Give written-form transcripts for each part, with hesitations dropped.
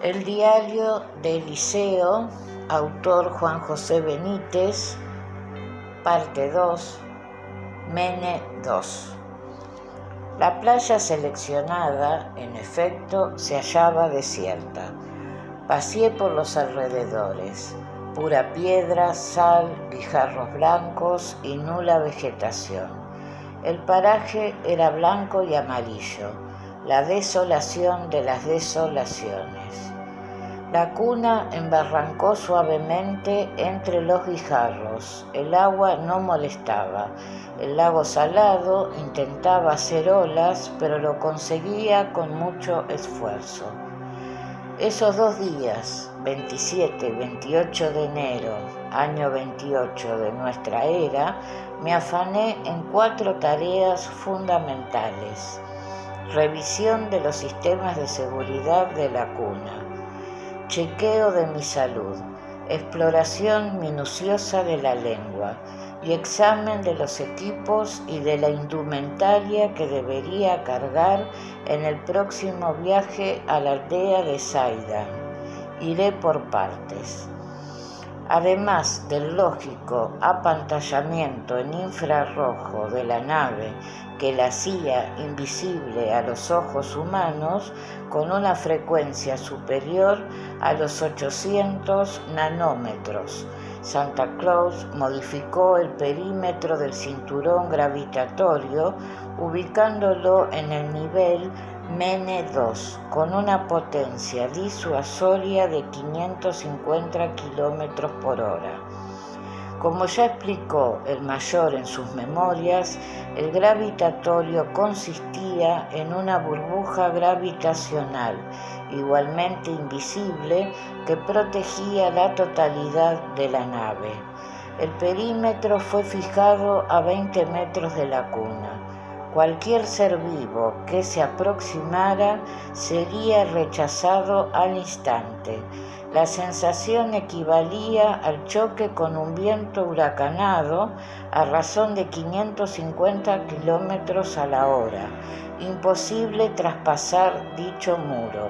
El diario de Eliseo, autor Juan José Benítez, parte 2, Mene 2. La playa seleccionada, en efecto, se hallaba desierta. Paseé por los alrededores, pura piedra, sal, guijarros blancos y nula vegetación. El paraje era blanco y amarillo, la desolación de las desolaciones. La cuna embarrancó suavemente entre los guijarros. El agua no molestaba. El lago salado intentaba hacer olas, pero lo conseguía con mucho esfuerzo. Esos 2 días, 27 y 28 de enero, año 28 de nuestra era, me afané en 4 tareas fundamentales. Revisión de los sistemas de seguridad de la cuna. Chequeo de mi salud, exploración minuciosa de la lengua y examen de los equipos y de la indumentaria que debería cargar en el próximo viaje a la aldea de Zaida. Iré por partes. Además del lógico apantallamiento en infrarrojo de la nave que la hacía invisible a los ojos humanos con una frecuencia superior a los 800 nanómetros, Santa Claus modificó el perímetro del cinturón gravitatorio ubicándolo en el nivel Mene 2, con una potencia disuasoria de 550 km por hora. Como ya explicó el mayor en sus memorias, el gravitatorio consistía en una burbuja gravitacional, igualmente invisible, que protegía la totalidad de la nave. El perímetro fue fijado a 20 metros de la cuna. Cualquier ser vivo que se aproximara sería rechazado al instante. La sensación equivalía al choque con un viento huracanado a razón de 550 kilómetros a la hora. Imposible traspasar dicho muro.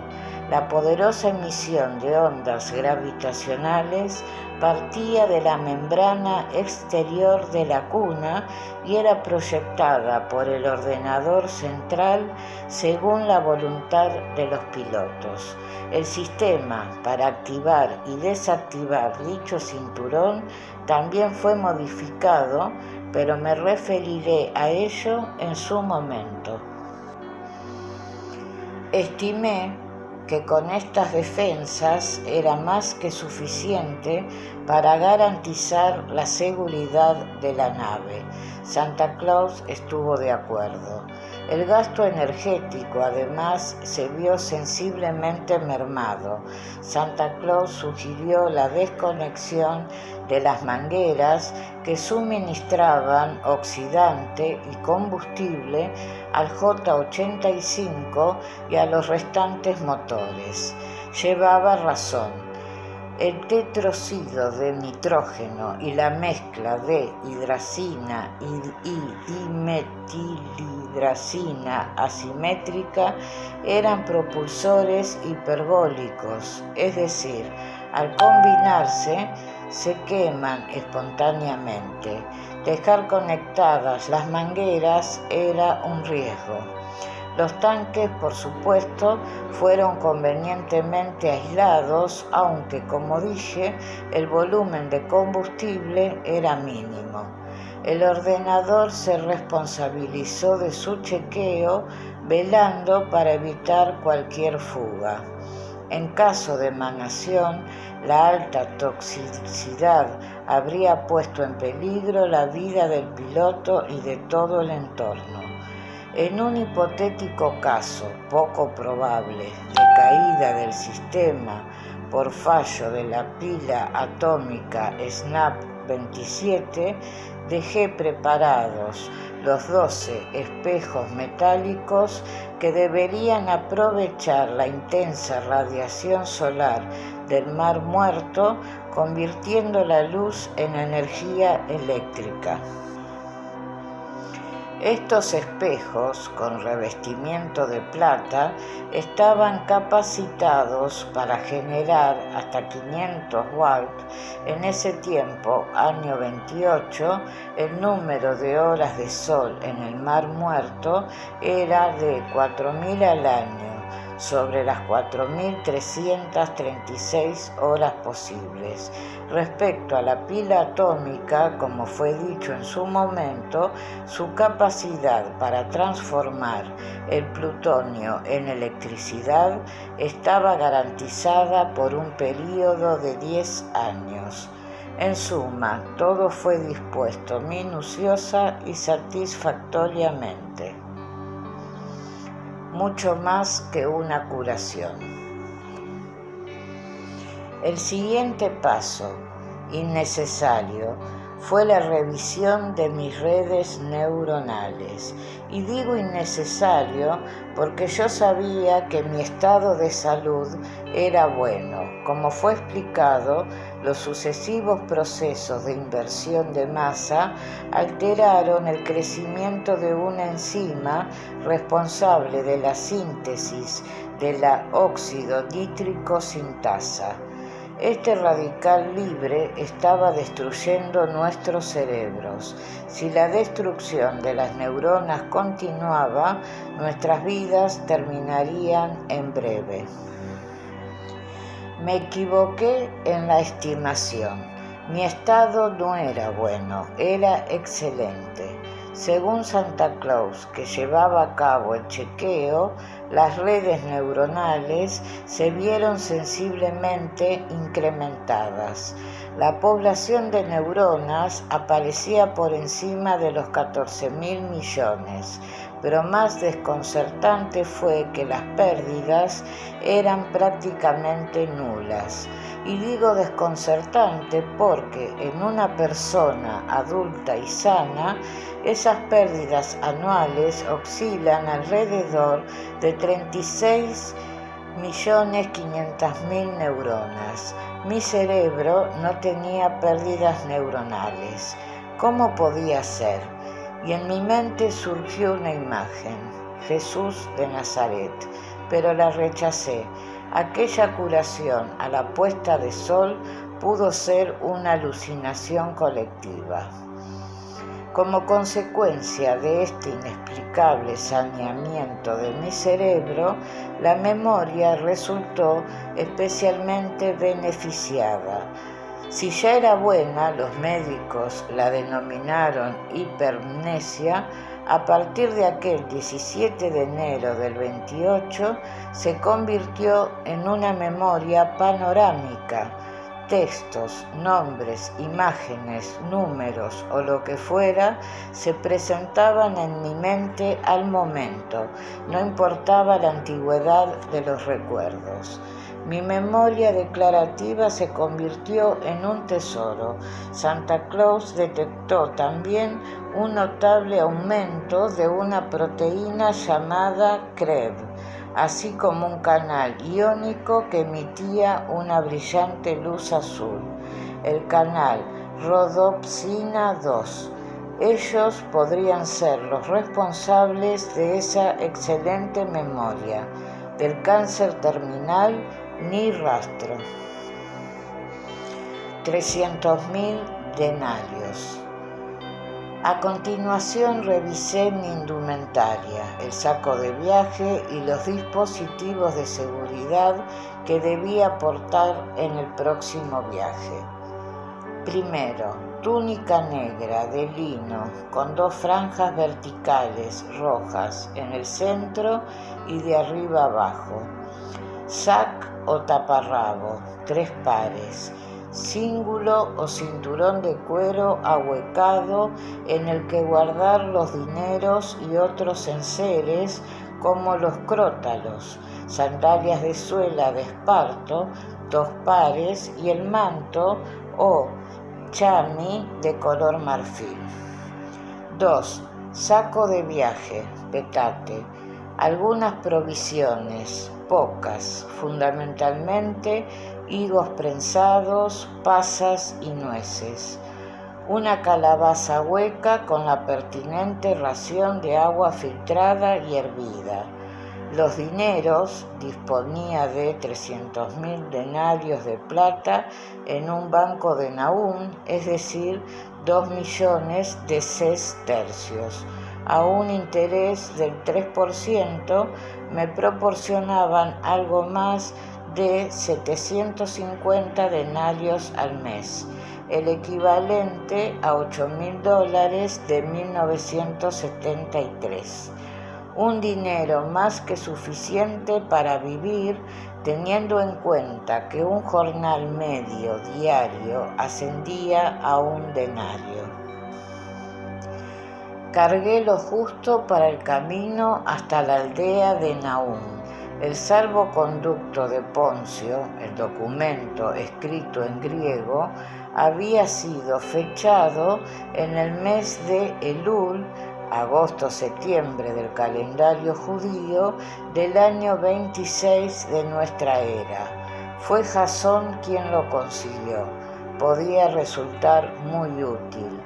La poderosa emisión de ondas gravitacionales partía de la membrana exterior de la cuna y era proyectada por el ordenador central según la voluntad de los pilotos. El sistema para activar y desactivar dicho cinturón también fue modificado, pero me referiré a ello en su momento. Estimé que con estas defensas era más que suficiente para garantizar la seguridad de la nave. Santa Claus estuvo de acuerdo. El gasto energético, además, se vio sensiblemente mermado. Santa Claus sugirió la desconexión de las mangueras que suministraban oxidante y combustible al J-85 y a los restantes motores. Llevaba razón. El tetróxido de nitrógeno y la mezcla de hidracina y dimetilhidracina asimétrica eran propulsores hiperbólicos, es decir, al combinarse se queman espontáneamente. Dejar conectadas las mangueras era un riesgo. Los tanques, por supuesto, fueron convenientemente aislados, aunque, como dije, el volumen de combustible era mínimo. El ordenador se responsabilizó de su chequeo, velando para evitar cualquier fuga. En caso de emanación, la alta toxicidad habría puesto en peligro la vida del piloto y de todo el entorno. En un hipotético caso poco probable de caída del sistema por fallo de la pila atómica SNAP 27, dejé preparados los 12 espejos metálicos que deberían aprovechar la intensa radiación solar del Mar Muerto, convirtiendo la luz en energía eléctrica. Estos espejos, con revestimiento de plata, estaban capacitados para generar hasta 500 watts. En ese tiempo, año 28, el número de horas de sol en el Mar Muerto era de 4.000 al año, sobre las 4.336 horas posibles. Respecto a la pila atómica, como fue dicho en su momento, su capacidad para transformar el plutonio en electricidad estaba garantizada por un período de 10 años. En suma, todo fue dispuesto minuciosa y satisfactoriamente. Mucho más que una curación. El siguiente paso, innecesario, fue la revisión de mis redes neuronales. Y digo innecesario porque yo sabía que mi estado de salud era bueno. Como fue explicado, los sucesivos procesos de inversión de masa alteraron el crecimiento de una enzima responsable de la síntesis de la óxido nítrico sintasa. Este radical libre estaba destruyendo nuestros cerebros. Si la destrucción de las neuronas continuaba, nuestras vidas terminarían en breve. Me equivoqué en la estimación. Mi estado no era bueno, era excelente. Según Santa Claus, que llevaba a cabo el chequeo, las redes neuronales se vieron sensiblemente incrementadas. La población de neuronas aparecía por encima de los 14.000 millones, pero más desconcertante fue que las pérdidas eran prácticamente nulas. Y digo desconcertante porque en una persona adulta y sana, esas pérdidas anuales oscilan alrededor de 36.500.000 neuronas. Mi cerebro no tenía pérdidas neuronales. ¿Cómo podía ser? Y en mi mente surgió una imagen, Jesús de Nazaret, pero la rechacé. Aquella curación a la puesta de sol pudo ser una alucinación colectiva. Como consecuencia de este inexplicable saneamiento de mi cerebro, la memoria resultó especialmente beneficiada. Si ya era buena, los médicos la denominaron hipermnesia. A partir de aquel 17 de enero del 28, se convirtió en una memoria panorámica. Textos, nombres, imágenes, números o lo que fuera se presentaban en mi mente al momento, no importaba la antigüedad de los recuerdos. Mi memoria declarativa se convirtió en un tesoro. Santa Claus detectó también un notable aumento de una proteína llamada CREB, así como un canal iónico que emitía una brillante luz azul, el canal rodopsina 2. Ellos podrían ser los responsables de esa excelente memoria. Del cáncer terminal, ni rastro. 300.000 denarios. A continuación revisé mi indumentaria, el saco de viaje y los dispositivos de seguridad que debía portar en el próximo viaje. Primero, túnica negra de lino con 2 franjas verticales rojas en el centro y de arriba abajo. Sac o taparrabo, 3 pares. Cíngulo o cinturón de cuero ahuecado en el que guardar los dineros y otros enseres como los crótalos, sandalias de suela de esparto, 2 pares y el manto o chami de color marfil. 2. Saco de viaje, petate. Algunas provisiones, pocas, fundamentalmente higos prensados, pasas y nueces. una calabaza hueca con la pertinente ración de agua filtrada y hervida. Los dineros, disponía de 300.000 denarios de plata en un banco de Nahum, es decir, 2 millones de sestercios. A un interés del 3%, me proporcionaban algo más de 750 denarios al mes, el equivalente a $8.000 de 1973. Un dinero más que suficiente para vivir, teniendo en cuenta que un jornal medio diario ascendía a un denario. Cargué lo justo para el camino hasta la aldea de Nahum. El salvoconducto de Poncio, el documento escrito en griego, había sido fechado en el mes de Elul, agosto-septiembre del calendario judío del año 26 de nuestra era. Fue Jasón quien lo consiguió. Podía resultar muy útil.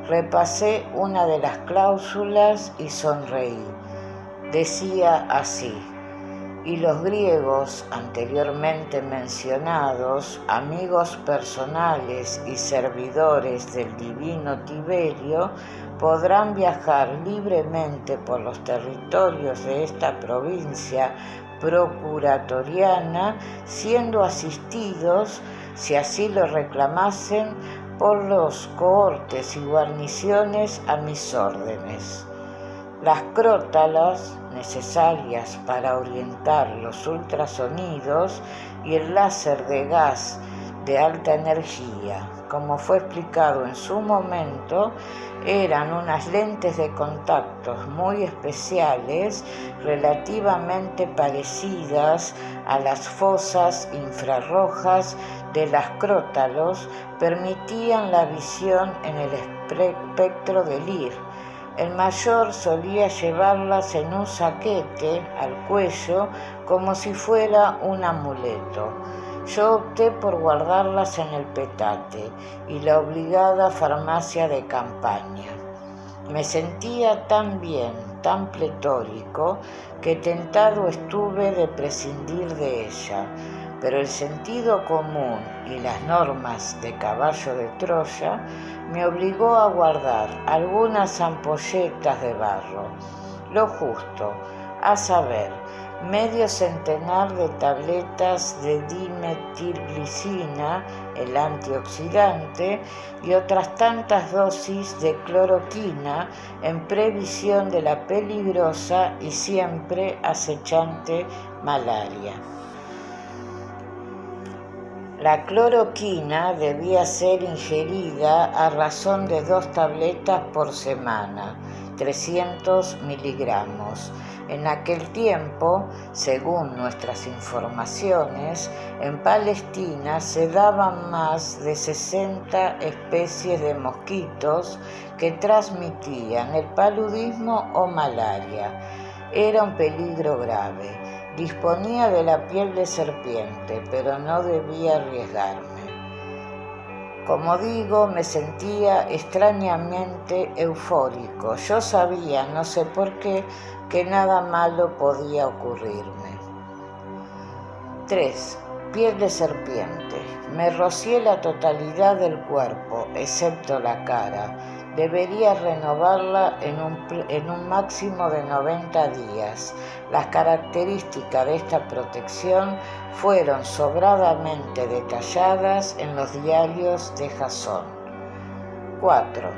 Repasé una de las cláusulas y sonreí. Decía así: y los griegos anteriormente mencionados, amigos personales y servidores del divino Tiberio, podrán viajar libremente por los territorios de esta provincia procuratoriana, siendo asistidos, si así lo reclamasen, por los cohortes y guarniciones a mis órdenes. Las crótalas necesarias para orientar los ultrasonidos y el láser de gas de alta energía, como fue explicado en su momento, eran unas lentes de contactos muy especiales, relativamente parecidas a las fosas infrarrojas de las crótalos, permitían la visión en el espectro del IR. El mayor solía llevarlas en un saquete al cuello como si fuera un amuleto. Yo opté por guardarlas en el petate y la obligada farmacia de campaña. Me sentía tan bien, tan pletórico, que tentado estuve de prescindir de ella, pero el sentido común y las normas de caballo de Troya me obligó a guardar algunas ampolletas de barro, lo justo, a saber, medio centenar de tabletas de dimetilglicina, el antioxidante, y otras tantas dosis de cloroquina en previsión de la peligrosa y siempre acechante malaria. La cloroquina debía ser ingerida a razón de 2 tabletas por semana, 300 miligramos. En aquel tiempo, según nuestras informaciones, en Palestina se daban más de 60 especies de mosquitos que transmitían el paludismo o malaria. Era un peligro grave. Disponía de la piel de serpiente, pero no debía arriesgarme. Como digo, me sentía extrañamente eufórico. Yo sabía, no sé por qué, que nada malo podía ocurrirme. 3. Piel de serpiente. Me rocié la totalidad del cuerpo, excepto la cara. Debería renovarla en un máximo de 90 días. Las características de esta protección fueron sobradamente detalladas en los diarios de Jasón. 4.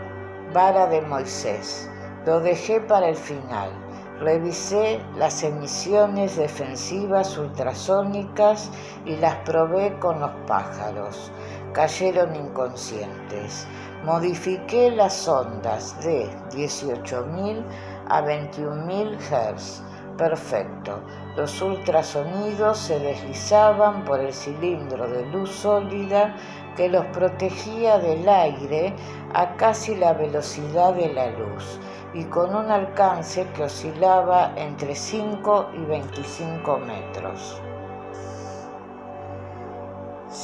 Vara de Moisés. Lo dejé para el final. Revisé las emisiones defensivas ultrasónicas y las probé con los pájaros. Cayeron inconscientes. Modifiqué las ondas de 18.000 a 21.000 Hz. Perfecto. Los ultrasonidos se deslizaban por el cilindro de luz sólida que los protegía del aire a casi la velocidad de la luz y con un alcance que oscilaba entre 5 y 25 metros.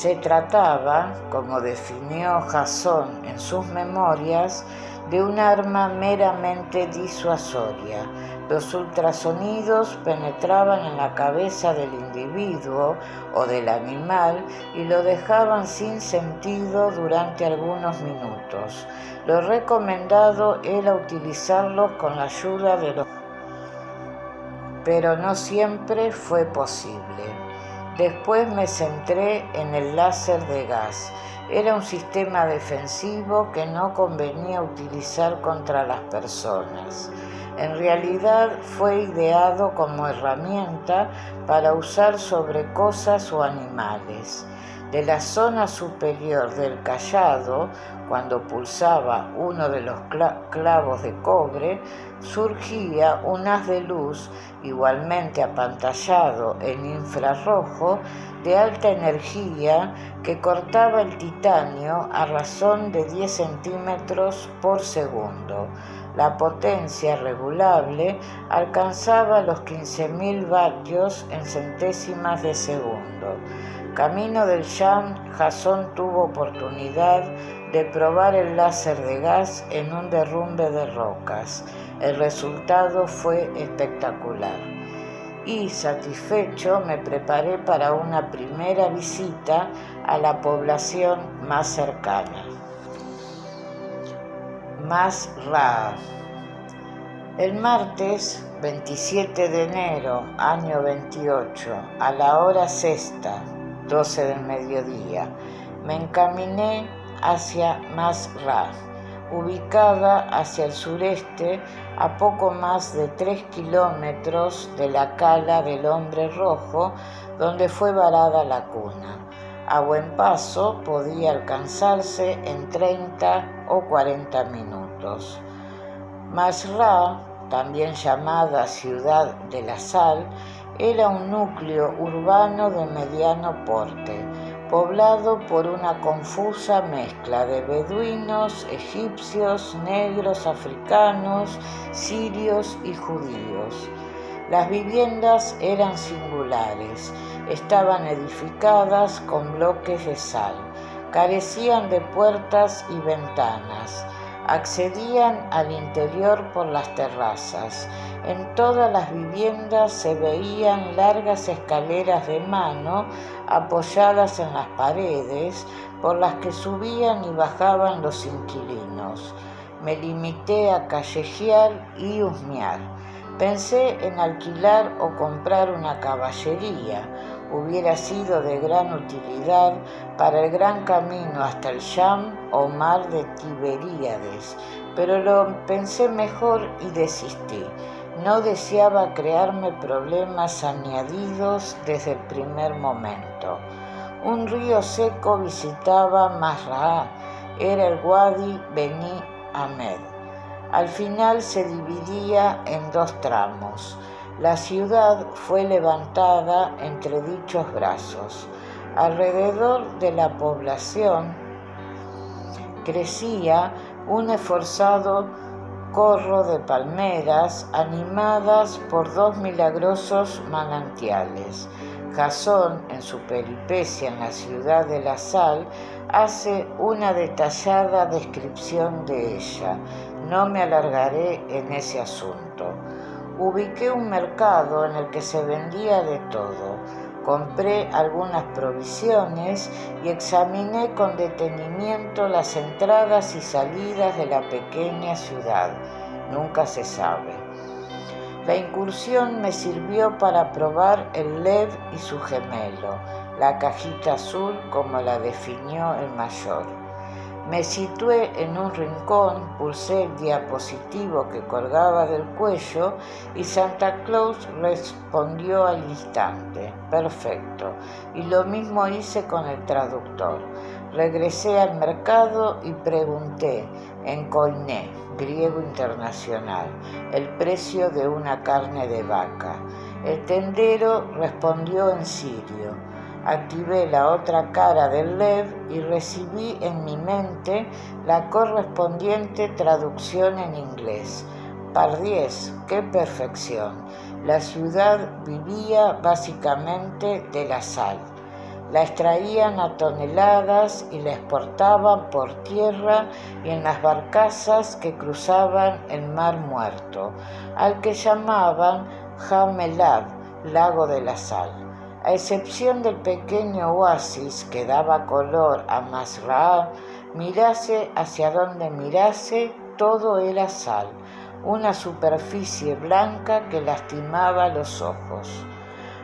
Se trataba, como definió Jason en sus memorias, de un arma meramente disuasoria. Los ultrasonidos penetraban en la cabeza del individuo o del animal y lo dejaban sin sentido durante algunos minutos. Lo recomendado era utilizarlos con la ayuda de los... pero no siempre fue posible. Después me centré en el láser de gas. Era un sistema defensivo que no convenía utilizar contra las personas. En realidad fue ideado como herramienta para usar sobre cosas o animales. De la zona superior del cayado, cuando pulsaba uno de los clavos de cobre, surgía un haz de luz, igualmente apantallado en infrarrojo, de alta energía que cortaba el titanio a razón de 10 centímetros por segundo. La potencia regulable alcanzaba los 15.000 vatios en centésimas de segundo. Camino del Sham, Jason tuvo oportunidad de probar el láser de gas en un derrumbe de rocas. El resultado fue espectacular. Y, satisfecho, me preparé para una primera visita a la población más cercana. Masraa. El martes 27 de enero, año 28, a la hora sexta, 12 del mediodía, me encaminé hacia Masraa, ubicada hacia el sureste a poco más de 3 kilómetros de la cala del Hombre Rojo, donde fue varada la cuna. A buen paso podía alcanzarse en 30 o 40 minutos. Masraa, también llamada Ciudad de la Sal, era un núcleo urbano de mediano porte, poblado por una confusa mezcla de beduinos, egipcios, negros, africanos, sirios y judíos. Las viviendas eran singulares, estaban edificadas con bloques de sal, carecían de puertas y ventanas, accedían al interior por las terrazas. En todas las viviendas se veían largas escaleras de mano apoyadas en las paredes por las que subían y bajaban los inquilinos. Me limité a callejear y husmear. Pensé en alquilar o comprar una caballería. Hubiera sido de gran utilidad para el gran camino hasta el Sham o mar de Tiberíades, pero lo pensé mejor y desistí. No deseaba crearme problemas añadidos desde el primer momento. Un río seco visitaba Masraa, era el Wadi Beni Ahmed. Al final se dividía en 2 tramos. La ciudad fue levantada entre dichos brazos. Alrededor de la población crecía un esforzado corro de palmeras animadas por 2 milagrosos manantiales. Jason, en su peripecia en la ciudad de la sal, hace una detallada descripción de ella. No me alargaré en ese asunto. Ubiqué un mercado en el que se vendía de todo. Compré algunas provisiones y examiné con detenimiento las entradas y salidas de la pequeña ciudad. Nunca se sabe. La incursión me sirvió para probar el Lev y su gemelo, la cajita azul como la definió el mayor. Me situé en un rincón, pulsé el diapositivo que colgaba del cuello y Santa Claus respondió al instante. Perfecto. Y lo mismo hice con el traductor. Regresé al mercado y pregunté en koiné, griego internacional, el precio de una carne de vaca. El tendero respondió en sirio. Activé la otra cara del Lev y recibí en mi mente la correspondiente traducción en inglés. Pardiez, qué perfección. La ciudad vivía básicamente de la sal. La extraían a toneladas y la exportaban por tierra y en las barcazas que cruzaban el Mar Muerto, al que llamaban Hamelab, lago de la sal. A excepción del pequeño oasis que daba color a Masraa, mirase hacia donde mirase, todo era sal, una superficie blanca que lastimaba los ojos.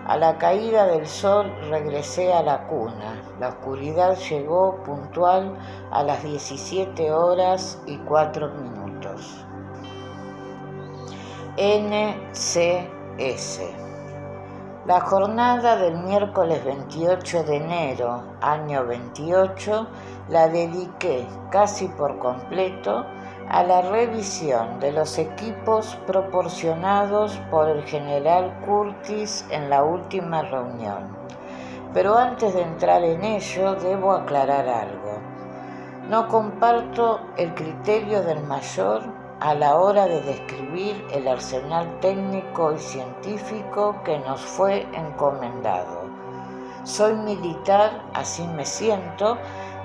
A la caída del sol regresé a la cuna. La oscuridad llegó puntual a las 17:04. NCS. La jornada del miércoles 28 de enero, año 28, la dediqué casi por completo a la revisión de los equipos proporcionados por el general Curtis en la última reunión. Pero antes de entrar en ello, debo aclarar algo. No comparto el criterio del mayor a la hora de describir el arsenal técnico y científico que nos fue encomendado. Soy militar, así me siento,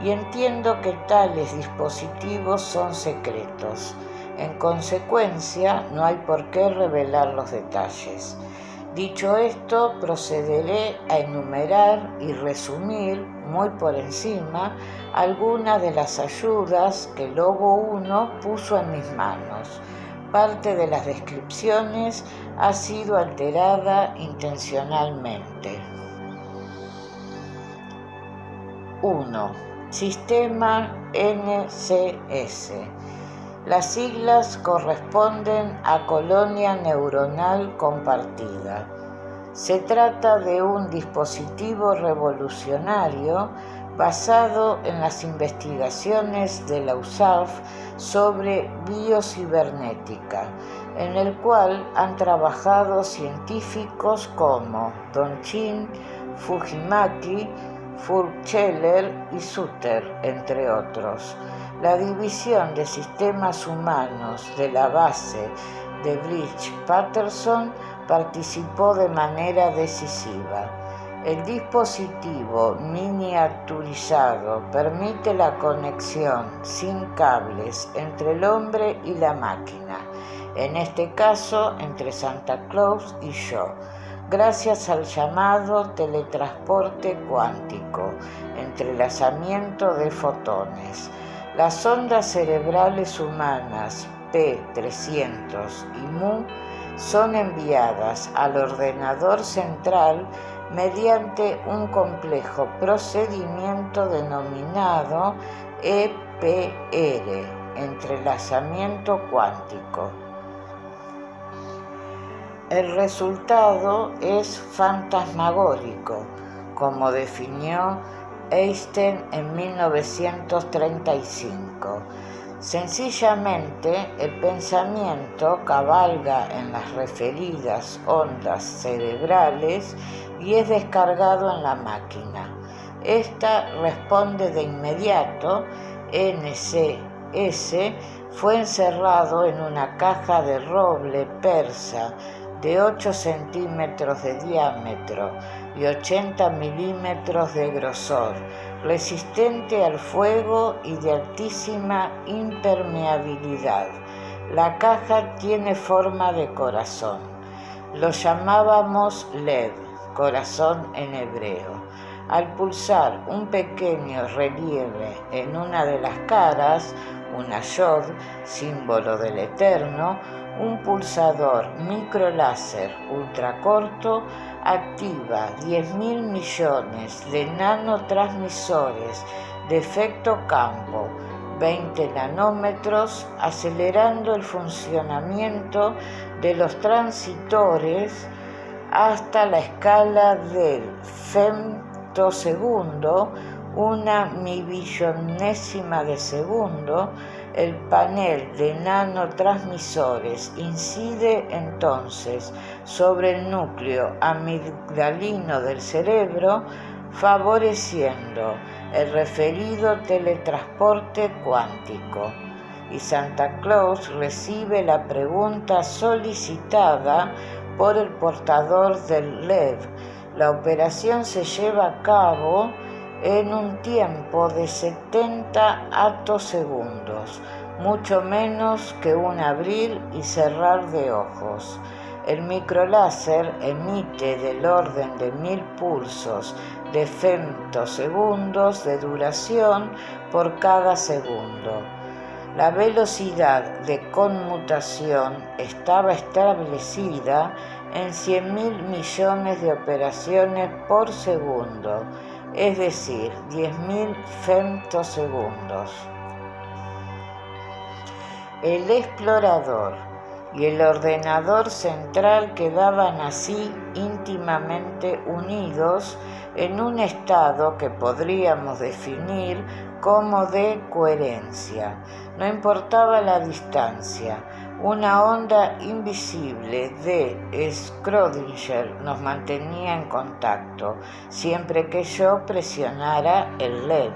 y entiendo que tales dispositivos son secretos. En consecuencia, no hay por qué revelar los detalles. Dicho esto, procederé a enumerar y resumir, muy por encima, algunas de las ayudas que Lobo 1 puso en mis manos. Parte de las descripciones ha sido alterada intencionalmente. 1. Sistema NCS. Las siglas corresponden a colonia neuronal compartida. Se trata de un dispositivo revolucionario basado en las investigaciones de la USAF sobre biocibernética, en el cual han trabajado científicos como Donchin, Fujimaki, Furtscheller y Suter, entre otros. La división de sistemas humanos de la base de Bridge-Patterson participó de manera decisiva. El dispositivo miniaturizado permite la conexión sin cables entre el hombre y la máquina, en este caso entre Santa Claus y yo, gracias al llamado teletransporte cuántico, entrelazamiento de fotones. Las ondas cerebrales humanas P300 y Mu son enviadas al ordenador central mediante un complejo procedimiento denominado EPR, entrelazamiento cuántico. El resultado es fantasmagórico, como definió Einstein en 1935. Sencillamente, el pensamiento cabalga en las referidas ondas cerebrales y es descargado en la máquina. Esta responde de inmediato. NCS fue encerrado en una caja de roble persa de 8 centímetros de diámetro y 80 milímetros de grosor, resistente al fuego y de altísima impermeabilidad. La caja tiene forma de corazón. Lo llamábamos LED, corazón en hebreo. Al pulsar un pequeño relieve en una de las caras, una Yod, símbolo del Eterno, un pulsador microláser ultracorto activa 10.000 millones de nanotransmisores de efecto campo, 20 nanómetros, acelerando el funcionamiento de los transistores hasta la escala del femtosegundo, una mibillonésima de segundo. El panel de nanotransmisores incide entonces sobre el núcleo amigdalino del cerebro, favoreciendo el referido teletransporte cuántico. Y Santa Claus recibe la pregunta solicitada por el portador del LED La operación se lleva a cabo en un tiempo de 70 attosegundos, mucho menos que un abrir y cerrar de ojos. El microláser emite del orden de 1000 pulsos de femtosegundos de duración por cada segundo. La velocidad de conmutación estaba establecida en 100.000 millones de operaciones por segundo, es decir, 10.000 femtosegundos. El explorador y el ordenador central quedaban así íntimamente unidos en un estado que podríamos definir como de coherencia. No importaba la distancia, una onda invisible de Schrödinger nos mantenía en contacto, siempre que yo presionara el LED.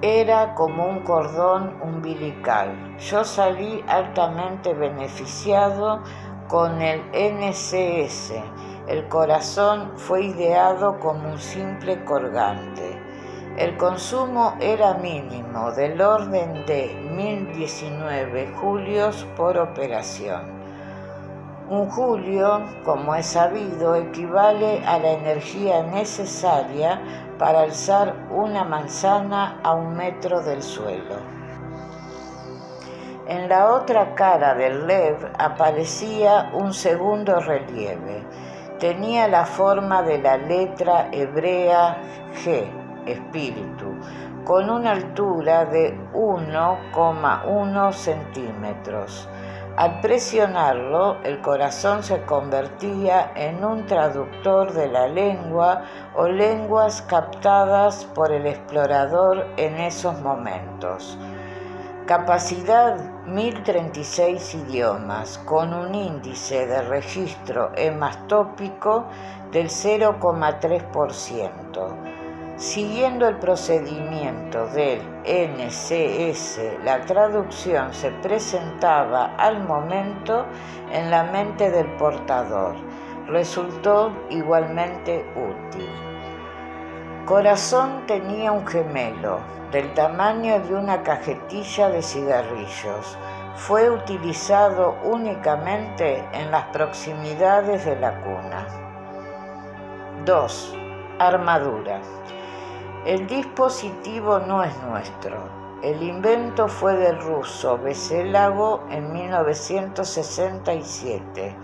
Era como un cordón umbilical. Yo salí altamente beneficiado con el NCS. El corazón fue ideado como un simple colgante. El consumo era mínimo, del orden de 1019 julios por operación. Un julio, como es sabido, equivale a la energía necesaria para alzar una manzana a 1 metro del suelo. En la otra cara del LED aparecía un segundo relieve. Tenía la forma de la letra hebrea G, espíritu, con una altura de 1,1 centímetros. Al presionarlo, el corazón se convertía en un traductor de la lengua o lenguas captadas por el explorador en esos momentos. Capacidad 1036 idiomas, con un índice de registro hemastópico del 0,3%. Siguiendo el procedimiento del NCS, la traducción se presentaba al momento en la mente del portador. Resultó igualmente útil. Corazón tenía un gemelo, del tamaño de una cajetilla de cigarrillos. Fue utilizado únicamente en las proximidades de la cuna. 2. Armadura. El dispositivo no es nuestro. El invento fue del ruso Veselago en 1967.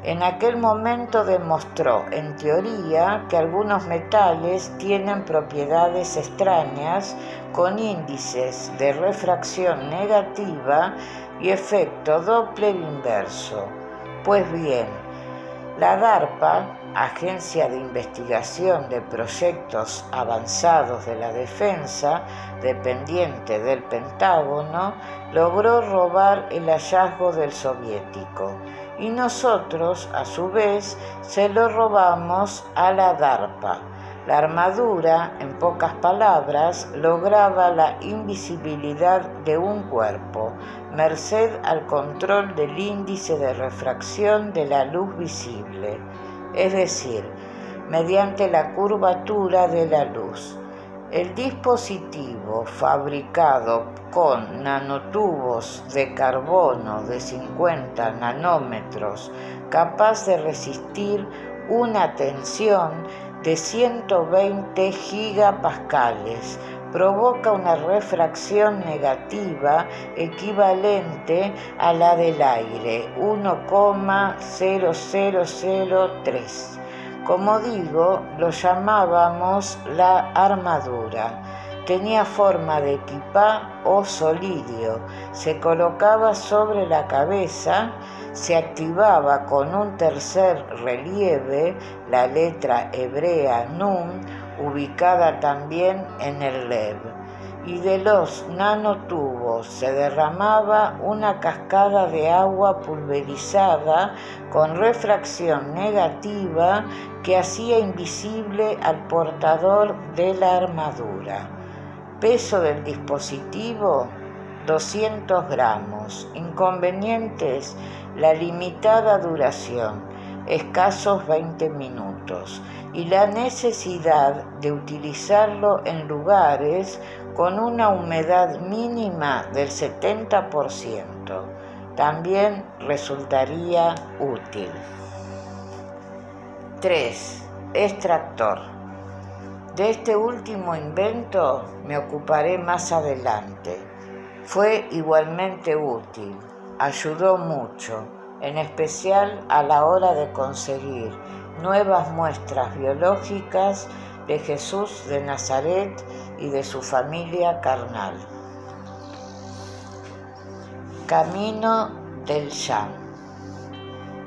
En aquel momento demostró, en teoría, que algunos metales tienen propiedades extrañas con índices de refracción negativa y efecto Doppler inverso. Pues bien, la DARPA, Agencia de Investigación de Proyectos Avanzados de la Defensa, dependiente del Pentágono, logró robar el hallazgo del soviético. Y nosotros, a su vez, se lo robamos a la DARPA. La armadura, en pocas palabras, lograba la invisibilidad de un cuerpo, merced al control del índice de refracción de la luz visible, es decir, mediante la curvatura de la luz. El dispositivo, fabricado con nanotubos de carbono de 50 nanómetros, capaz de resistir una tensión de 120 gigapascales, provoca una refracción negativa equivalente a la del aire, 1,0003. Como digo, lo llamábamos la armadura. Tenía forma de equipá o solidio. Se colocaba sobre la cabeza, se activaba con un tercer relieve, la letra hebrea Nun, ubicada también en el LED. Y de los nanotubos se derramaba una cascada de agua pulverizada con refracción negativa que hacía invisible al portador de la armadura. Peso del dispositivo, 200 gramos. Inconvenientes, la limitada duración. escasos 20 minutos, y la necesidad de utilizarlo en lugares con una humedad mínima del 70%. También resultaría útil. 3. Extractor. De este último invento me ocuparé más adelante. Fue igualmente útil, ayudó mucho, en especial a la hora de conseguir nuevas muestras biológicas de Jesús de Nazaret y de su familia carnal. Camino del Yam.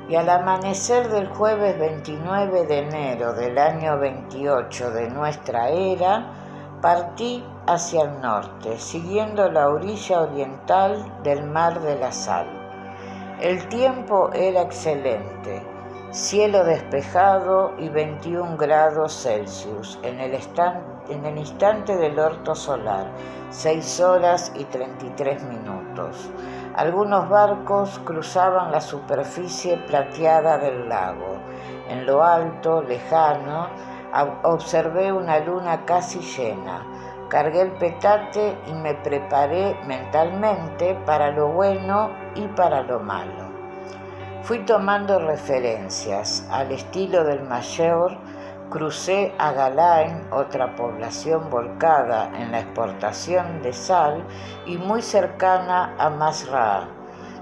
Y al amanecer del jueves 29 de enero del año 28 de nuestra era, partí hacia el norte, siguiendo la orilla oriental del Mar de la Sal. El tiempo era excelente, cielo despejado y 21 grados Celsius en el instante del orto solar, 6 horas y 33 minutos. Algunos barcos cruzaban la superficie plateada del lago. En lo alto, lejano, observé una luna casi llena. Cargué el petate y me preparé mentalmente para lo bueno y para lo malo. Fui tomando referencias. Al estilo del Mayor, crucé a Galain, otra población volcada en la exportación de sal y muy cercana a Masraa.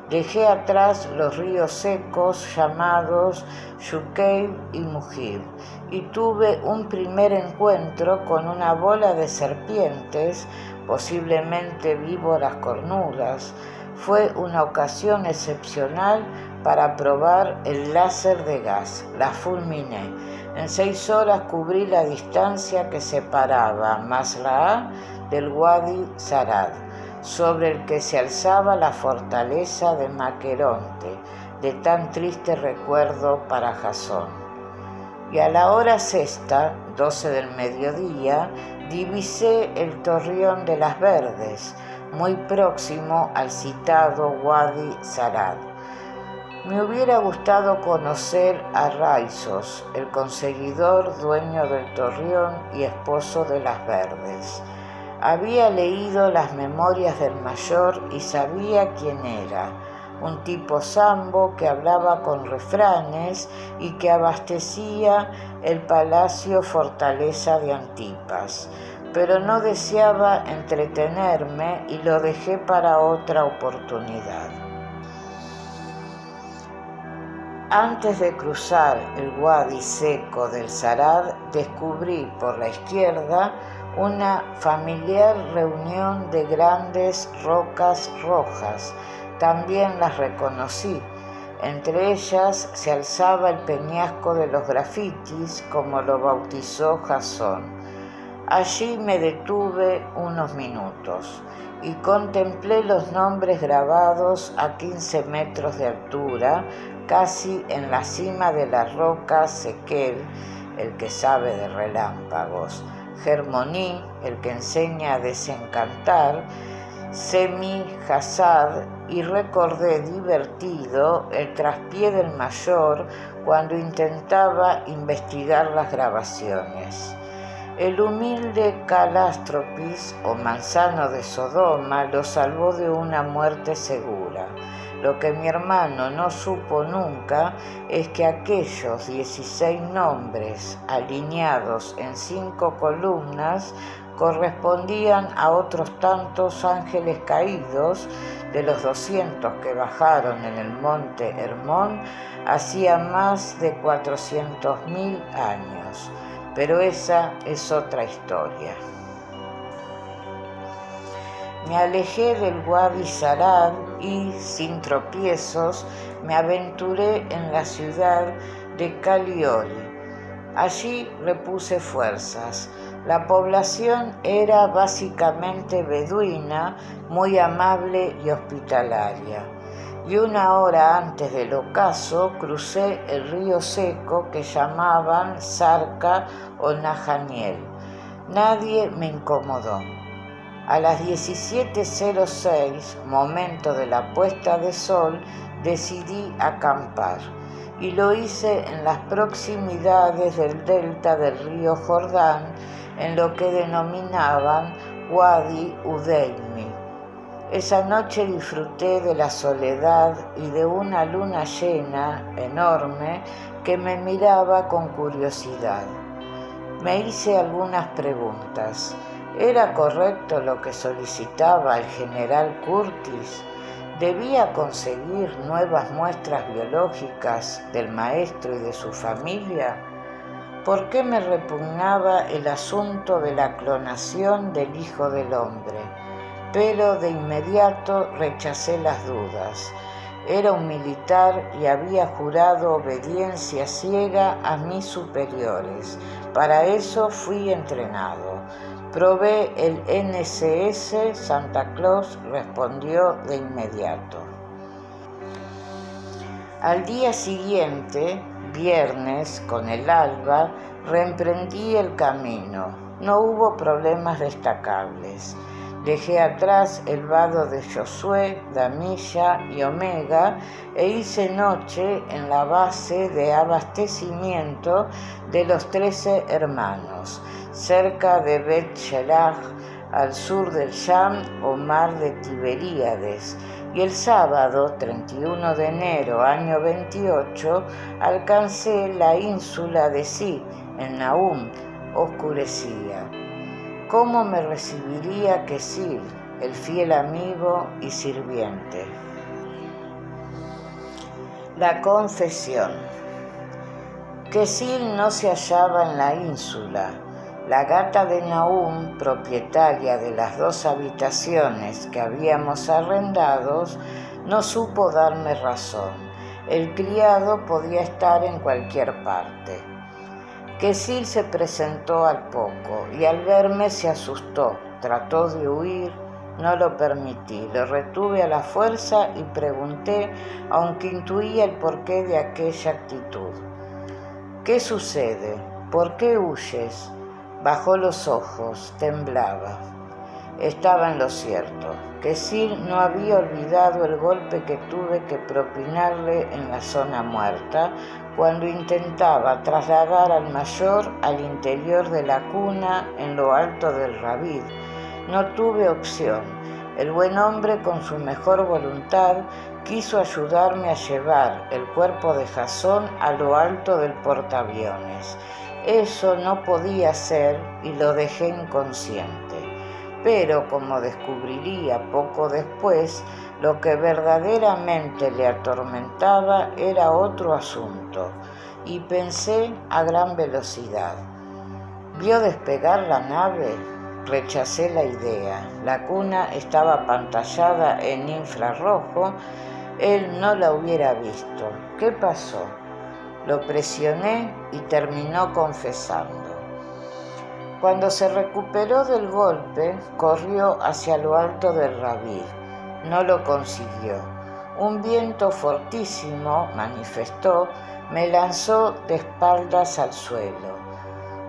Dejé atrás los ríos secos llamados Yuqueib y Mujib y tuve un primer encuentro con una bola de serpientes, posiblemente víboras cornudas. Fue una ocasión excepcional para probar el láser de gas. La fulminé. En 6 horas cubrí la distancia que separaba Masraa del Wadi Sarad, sobre el que se alzaba la fortaleza de Maqueronte, de tan triste recuerdo para Jasón. Y a la hora sexta, 12 del mediodía, divisé el torreón de las Verdes, muy próximo al citado Wadi Sarad. Me hubiera gustado conocer a Raizos, el conseguidor dueño del torreón y esposo de las Verdes. Había leído las memorias del Mayor y sabía quién era, un tipo sambo que hablaba con refranes y que abastecía el palacio fortaleza de Antipas, pero no deseaba entretenerme y lo dejé para otra oportunidad. Antes de cruzar el Wadi seco del Sarad, descubrí por la izquierda una familiar reunión de grandes rocas rojas. También las reconocí. Entre ellas se alzaba el peñasco de los grafitis, como lo bautizó Jasón. Allí me detuve unos minutos y contemplé los nombres grabados a 15 metros de altura, casi en la cima de la roca Sequel, el que sabe de relámpagos, Germoní, el que enseña a desencantar, Semi Hassad, y recordé divertido el traspié del Mayor cuando intentaba investigar las grabaciones. El humilde Calástropis, o manzano de Sodoma, lo salvó de una muerte segura. Lo que mi hermano no supo nunca es que aquellos 16 nombres alineados en 5 columnas correspondían a otros tantos ángeles caídos de los 200 que bajaron en el monte Hermón hacía más de 400.000 años. Pero esa es otra historia. Me alejé del Wadi Sarad y, sin tropiezos, me aventuré en la ciudad de Calioli. Allí repuse fuerzas. La población era básicamente beduina, muy amable y hospitalaria. Y una hora antes del ocaso crucé el río seco que llamaban Sarca o Nahaniel. Nadie me incomodó. A las 17:06, momento de la puesta de sol, decidí acampar. y lo hice en las proximidades del delta del río Jordán, en lo que denominaban Wadi Udeimi. Esa noche disfruté de la soledad y de una luna llena enorme que me miraba con curiosidad. Me hice algunas preguntas. ¿Era correcto lo que solicitaba el general Curtis? ¿Debía conseguir nuevas muestras biológicas del maestro y de su familia? ¿Por qué me repugnaba el asunto de la clonación del Hijo del Hombre? Pero de inmediato rechacé las dudas. Era un militar y había jurado obediencia ciega a mis superiores. Para eso fui entrenado. Probé el NCS, Santa Claus respondió de inmediato. Al día siguiente, viernes, con el alba, reemprendí el camino. No hubo problemas destacables. Dejé atrás el vado de Josué, Damilla y Omega e hice noche en la base de abastecimiento de los 13 hermanos, cerca de Bet Shelah, al sur del Sham o mar de Tiberíades, y el sábado 31 de enero, año 28, alcancé la ínsula de Si, en Nahum. Oscurecía. ¿Cómo me recibiría Kesil, el fiel amigo y sirviente? La confesión. Kesil no se hallaba en la ínsula. La gata de Nahum, propietaria de las 2 habitaciones que habíamos arrendado, no supo darme razón. El criado podía estar en cualquier parte. Kesil se presentó al poco y al verme se asustó, trató de huir, no lo permití, lo retuve a la fuerza y pregunté, aunque intuía el porqué de aquella actitud. ¿Qué sucede? ¿Por qué huyes? Bajó los ojos, temblaba. Estaba en lo cierto. Kesil no había olvidado el golpe que tuve que propinarle en la zona muerta cuando intentaba trasladar al mayor al interior de la cuna en lo alto del Rabid. No tuve opción. El buen hombre, con su mejor voluntad, quiso ayudarme a llevar el cuerpo de Jasón a lo alto del portaaviones. Eso no podía ser y lo dejé inconsciente. Pero, como descubriría poco después, lo que verdaderamente le atormentaba era otro asunto, y pensé a gran velocidad. ¿Vio despegar la nave? Rechacé la idea. La cuna estaba pantallada en infrarrojo. Él no la hubiera visto. ¿Qué pasó? Lo presioné y terminó confesando. Cuando se recuperó del golpe, corrió hacia lo alto del Rabid. No lo consiguió. Un viento fortísimo, manifestó, me lanzó de espaldas al suelo.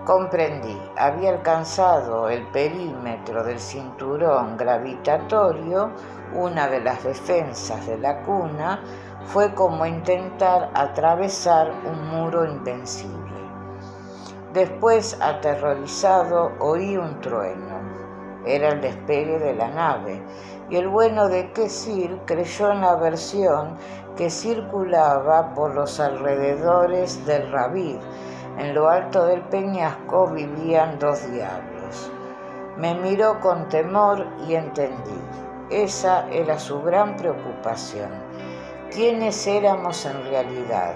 Comprendí, había alcanzado el perímetro del cinturón gravitatorio, una de las defensas de la cuna. Fue como intentar atravesar un muro invencible. Después, aterrorizado, oí un trueno. Era el despegue de la nave, y el bueno de Kesil creyó en la versión que circulaba por los alrededores del Rabid. En lo alto del peñasco vivían 2 diablos. Me miró con temor y entendí. Esa era su gran preocupación. ¿Quiénes éramos en realidad?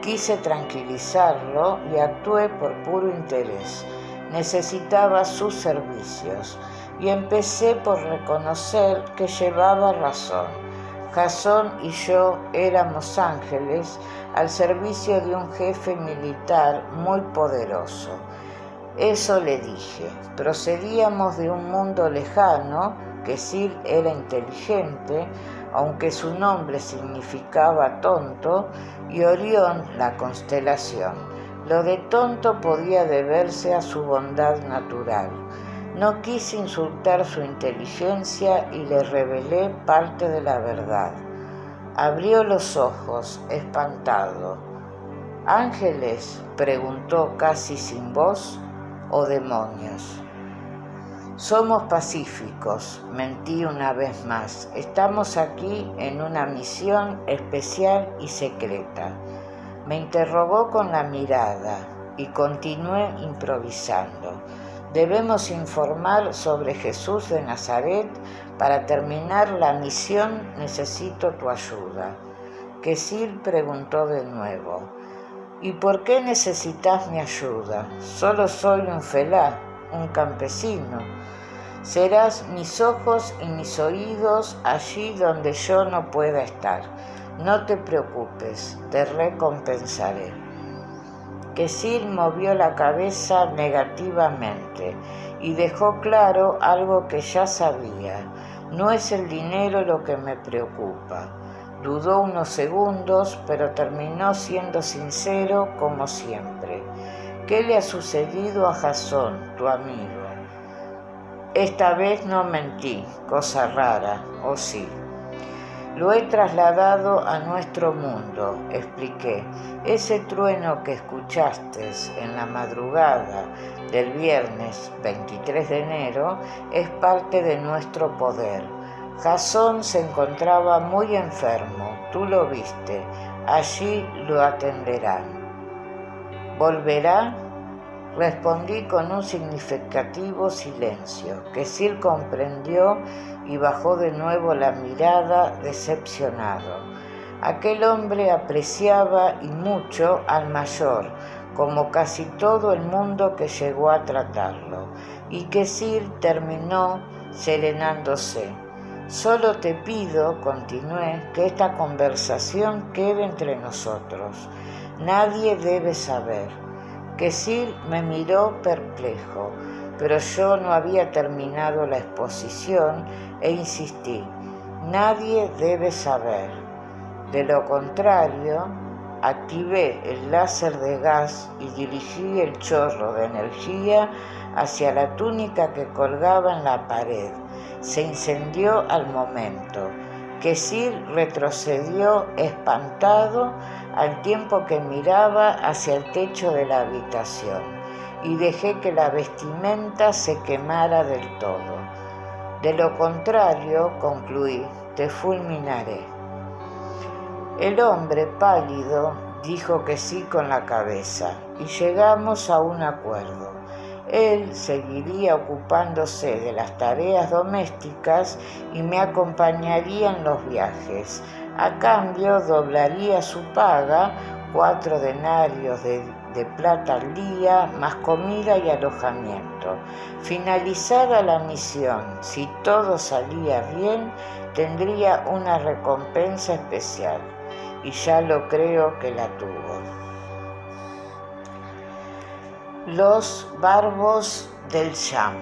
Quise tranquilizarlo y actué por puro interés. Necesitaba sus servicios y empecé por reconocer que llevaba razón. Jasón y yo éramos ángeles al servicio de un jefe militar muy poderoso. Eso le dije. Procedíamos de un mundo lejano. Kesil era inteligente, aunque su nombre significaba tonto, y Orión, la constelación. Lo de tonto podía deberse a su bondad natural. No quise insultar su inteligencia y le revelé parte de la verdad. Abrió los ojos, espantado. ¿Ángeles?, preguntó casi sin voz, ¿o demonios? Somos pacíficos, mentí una vez más. Estamos aquí en una misión especial y secreta. Me interrogó con la mirada y continué improvisando. Debemos informar sobre Jesús de Nazaret. Para terminar la misión necesito tu ayuda. Quesil preguntó de nuevo. ¿Y por qué necesitas mi ayuda? Solo soy un felá, un campesino. Serás mis ojos y mis oídos allí donde yo no pueda estar. No te preocupes, te recompensaré. Quesil movió la cabeza negativamente y dejó claro algo que ya sabía. No es el dinero lo que me preocupa. Dudó unos segundos, pero terminó siendo sincero como siempre. ¿Qué le ha sucedido a Jasón, tu amigo? Esta vez no mentí, cosa rara, ¿o sí? Lo he trasladado a nuestro mundo, expliqué. Ese trueno que escuchaste en la madrugada del viernes 23 de enero es parte de nuestro poder. Jasón se encontraba muy enfermo, tú lo viste, allí lo atenderán. ¿Volverá? Respondí con un significativo silencio. Quesil comprendió y bajó de nuevo la mirada, decepcionado. Aquel hombre apreciaba y mucho al mayor, como casi todo el mundo que llegó a tratarlo, y Quesil terminó serenándose. Solo te pido, continué, que esta conversación quede entre nosotros. Nadie debe saber. Quesil me miró perplejo, pero yo no había terminado la exposición e insistí. Nadie debe saber. De lo contrario, activé el láser de gas y dirigí el chorro de energía hacia la túnica que colgaba en la pared. Se incendió al momento. Quesil retrocedió espantado al tiempo que miraba hacia el techo de la habitación y dejé que la vestimenta se quemara del todo. De lo contrario, concluí, te fulminaré. El hombre pálido dijo que sí con la cabeza y llegamos a un acuerdo. Él seguiría ocupándose de las tareas domésticas y me acompañaría en los viajes. A cambio, doblaría su paga, 4 denarios de plata al día, más comida y alojamiento. Finalizada la misión, si todo salía bien, tendría una recompensa especial. Y ya lo creo que la tuvo. Los barbos del Sham.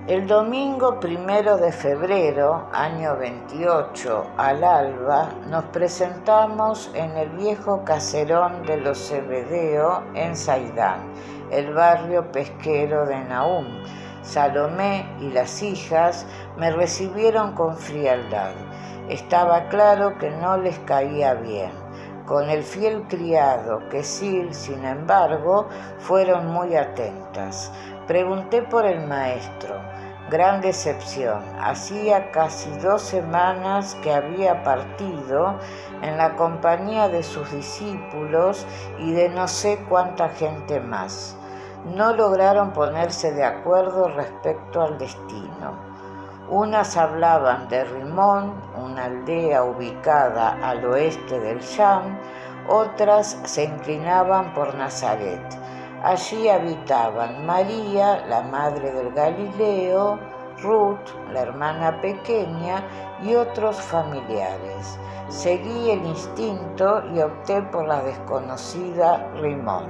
El domingo 1 de febrero, año 28, al alba, nos presentamos en el viejo caserón de los Zebedeo en Saidán, el barrio pesquero de Nahum. Salomé y las hijas me recibieron con frialdad. Estaba claro que no les caía bien. Con el fiel criado Quesil, sin embargo, fueron muy atentas. Pregunté por el maestro. Gran decepción. Hacía casi 2 semanas que había partido en la compañía de sus discípulos y de no sé cuánta gente más. No lograron ponerse de acuerdo respecto al destino. Unas hablaban de Rimón, una aldea ubicada al oeste del Sham, otras se inclinaban por Nazaret. Allí habitaban María, la madre del Galileo, Ruth, la hermana pequeña, y otros familiares. Seguí el instinto y opté por la desconocida Rimón.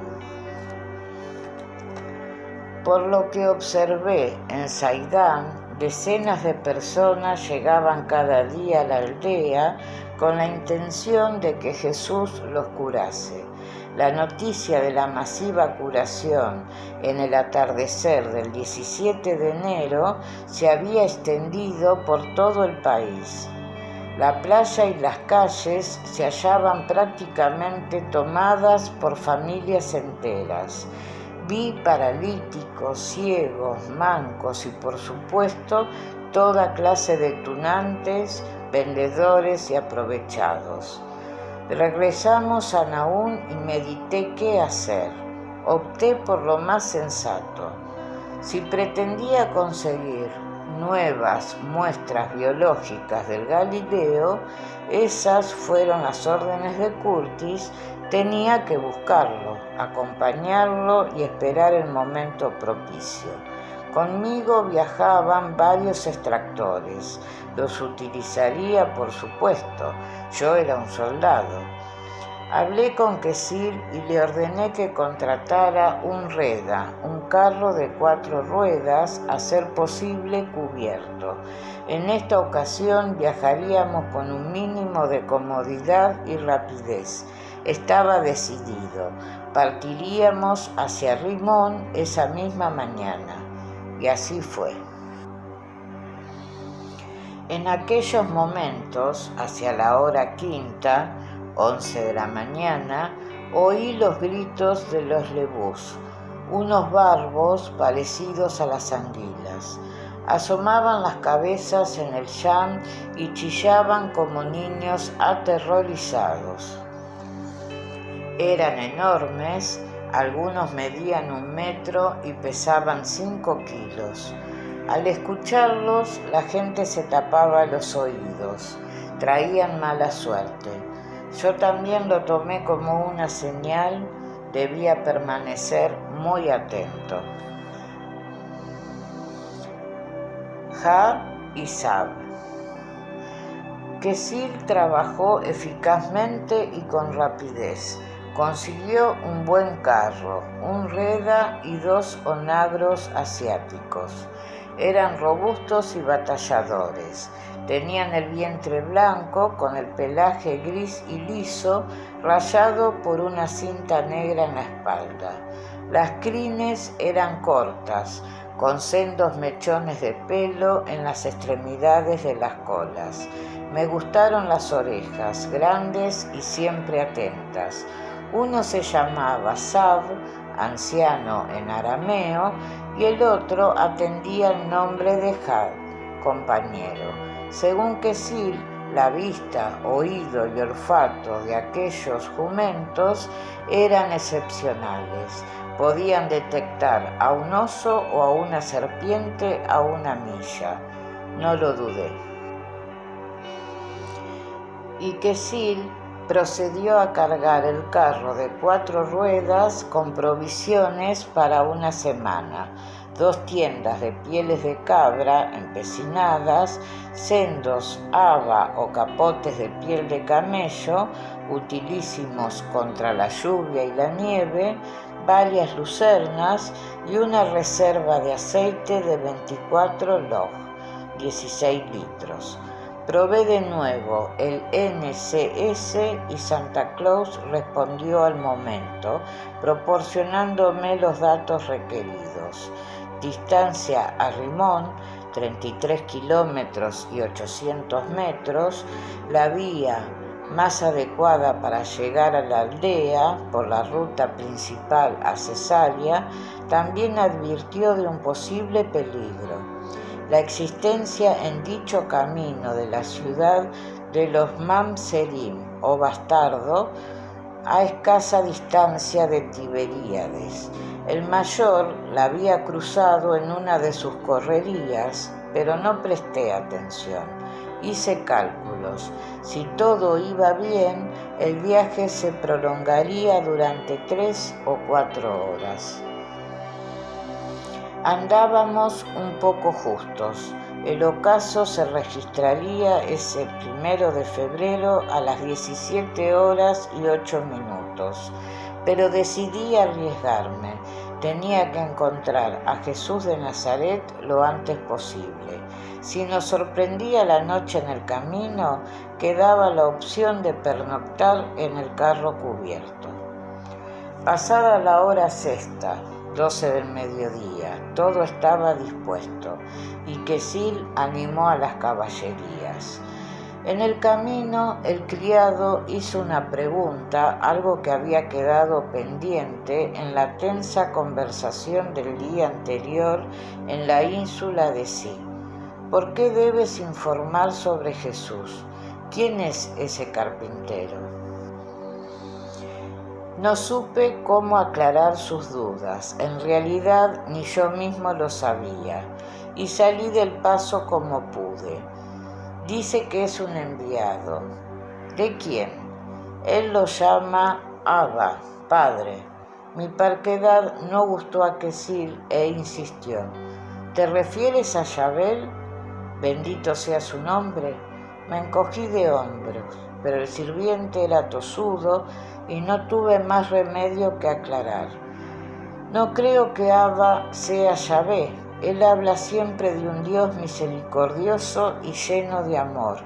Por lo que observé en Saidán, decenas de personas llegaban cada día a la aldea con la intención de que Jesús los curase. La noticia de la masiva curación en el atardecer del 17 de enero se había extendido por todo el país. La playa y las calles se hallaban prácticamente tomadas por familias enteras. Vi paralíticos, ciegos, mancos y, por supuesto, toda clase de tunantes, vendedores y aprovechados. Regresamos a Nahum y medité qué hacer. Opté por lo más sensato. Si pretendía conseguir nuevas muestras biológicas del Galileo, esas fueron las órdenes de Curtis, tenía que buscarlo, acompañarlo y esperar el momento propicio. Conmigo viajaban varios extractores. Los utilizaría, por supuesto. Yo era un soldado. Hablé con Quesil y le ordené que contratara un Reda, un carro de 4 ruedas, a ser posible cubierto. En esta ocasión viajaríamos con un mínimo de comodidad y rapidez. Estaba decidido. Partiríamos hacia Rimón esa misma mañana. Y así fue. En aquellos momentos, hacia la hora quinta, 11 de la mañana, oí los gritos de los lebús, unos barbos parecidos a las anguilas. Asomaban las cabezas en el jam y chillaban como niños aterrorizados. Eran enormes, algunos medían 1 metro y pesaban 5 kilos. Al escucharlos, la gente se tapaba los oídos. Traían mala suerte. Yo también lo tomé como una señal, debía permanecer muy atento. Ja y Sab. Quesil trabajó eficazmente y con rapidez. Consiguió un buen carro, un Reda y 2 onagros asiáticos. Eran robustos y batalladores. Tenían el vientre blanco con el pelaje gris y liso, rayado por una cinta negra en la espalda. Las crines eran cortas, con sendos mechones de pelo en las extremidades de las colas. Me gustaron las orejas, grandes y siempre atentas. Uno se llamaba Sab, anciano en arameo, y el otro atendía el nombre de Had, compañero. Según Quesil, la vista, oído y olfato de aquellos jumentos eran excepcionales. Podían detectar a un oso o a una serpiente a 1 milla. No lo dudé. Y Quesil procedió a cargar el carro de 4 ruedas con provisiones para 1 semana, 2 tiendas de pieles de cabra empecinadas, sendos haba o capotes de piel de camello, utilísimos contra la lluvia y la nieve, varias lucernas y una reserva de aceite de 24 log, 16 litros. Probé de nuevo el NCS y Santa Claus respondió al momento, proporcionándome los datos requeridos. Distancia a Rimón, 33 kilómetros y 800 metros, la vía más adecuada para llegar a la aldea por la ruta principal a Cesárea. También advirtió de un posible peligro. La existencia en dicho camino de la ciudad de los Mamzerim, o Bastardo, a escasa distancia de Tiberíades. El mayor la había cruzado en una de sus correrías, pero no presté atención. Hice cálculos. Si todo iba bien, el viaje se prolongaría durante 3 o 4 horas. Andábamos un poco justos. El ocaso se registraría ese 1 de febrero a las 17 horas y 8 minutos. Pero decidí arriesgarme. Tenía que encontrar a Jesús de Nazaret lo antes posible. Si nos sorprendía la noche en el camino, quedaba la opción de pernoctar en el carro cubierto. Pasada la hora sexta, 12 del mediodía, todo estaba dispuesto y Quesil animó a las caballerías. En el camino, el criado hizo una pregunta, algo que había quedado pendiente en la tensa conversación del día anterior en la ínsula de Sí. ¿Por qué debes informar sobre Jesús? ¿Quién es ese carpintero? No supe cómo aclarar sus dudas. En realidad, ni yo mismo lo sabía, y salí del paso como pude. Dice que es un enviado. ¿De quién? Él lo llama Abba, Padre. Mi parquedad no gustó a Quesil e insistió. ¿Te refieres a Yabel? Bendito sea su nombre. Me encogí de hombros, pero el sirviente era tosudo y no tuve más remedio que aclarar. No creo que Abba sea Yahvé. Él habla siempre de un Dios misericordioso y lleno de amor,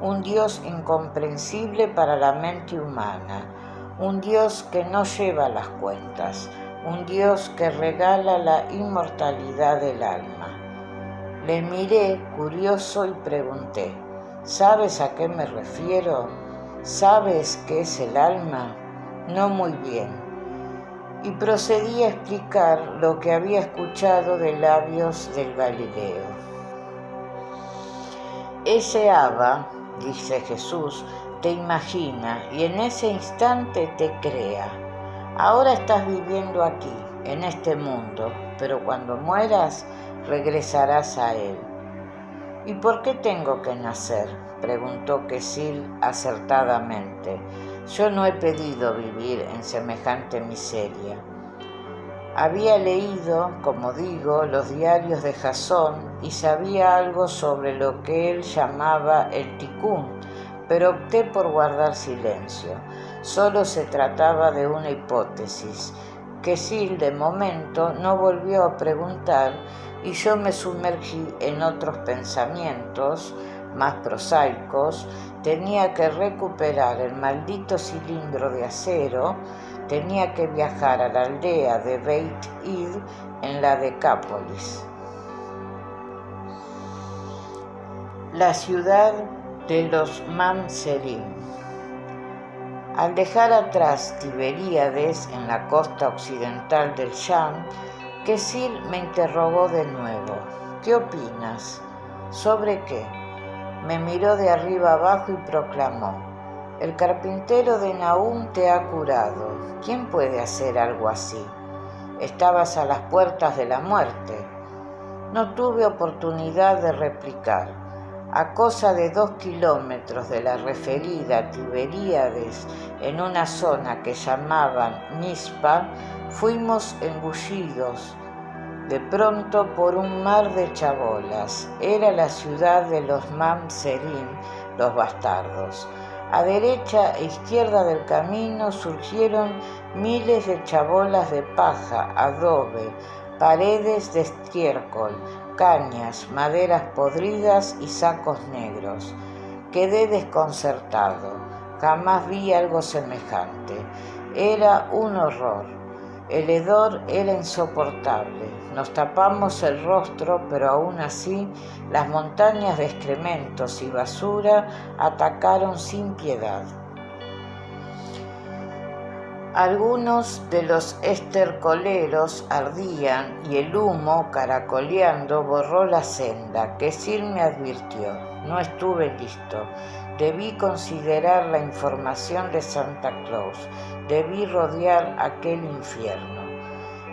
un Dios incomprensible para la mente humana, un Dios que no lleva las cuentas, un Dios que regala la inmortalidad del alma. Le miré curioso y pregunté, ¿sabes a qué me refiero? ¿Sabes qué es el alma? No muy bien. Y procedí a explicar lo que había escuchado de labios del Galileo. Ese Abba, dice Jesús, te imagina y en ese instante te crea. Ahora estás viviendo aquí, en este mundo, pero cuando mueras regresarás a él. ¿Y por qué tengo que nacer?, preguntó Quesil acertadamente. Yo no he pedido vivir en semejante miseria. Había leído, como digo, los diarios de Jasón y sabía algo sobre lo que él llamaba el Tikkun, pero opté por guardar silencio. Solo se trataba de una hipótesis. Quesil, de momento, no volvió a preguntar y yo me sumergí en otros pensamientos más prosaicos. Tenía que recuperar el maldito cilindro de acero, tenía que viajar a la aldea de Beit Id en la Decápolis. La ciudad de los Mamzerim. Al dejar atrás Tiberíades en la costa occidental del Sham, Quesil me interrogó de nuevo. ¿Qué opinas? ¿Sobre qué? Me miró de arriba abajo y proclamó: el carpintero de Nahum te ha curado. ¿Quién puede hacer algo así? Estabas a las puertas de la muerte. No tuve oportunidad de replicar. A cosa de 2 kilómetros de la referida Tiberíades, en una zona que llamaban Mizpa, fuimos engullidos de pronto por un mar de chabolas. Era la ciudad de los Mamzerim, los bastardos. A derecha e izquierda del camino surgieron miles de chabolas de paja, adobe, paredes de estiércol, cañas, maderas podridas y sacos negros. Quedé desconcertado. Jamás vi algo semejante. Era un horror. El hedor era insoportable. Nos tapamos el rostro, pero aún así las montañas de excrementos y basura atacaron sin piedad. Algunos de los estercoleros ardían y el humo, caracoleando, borró la senda. Quesil me advirtió. No estuve listo. Debí considerar la información de Santa Claus. Debí rodear aquel infierno.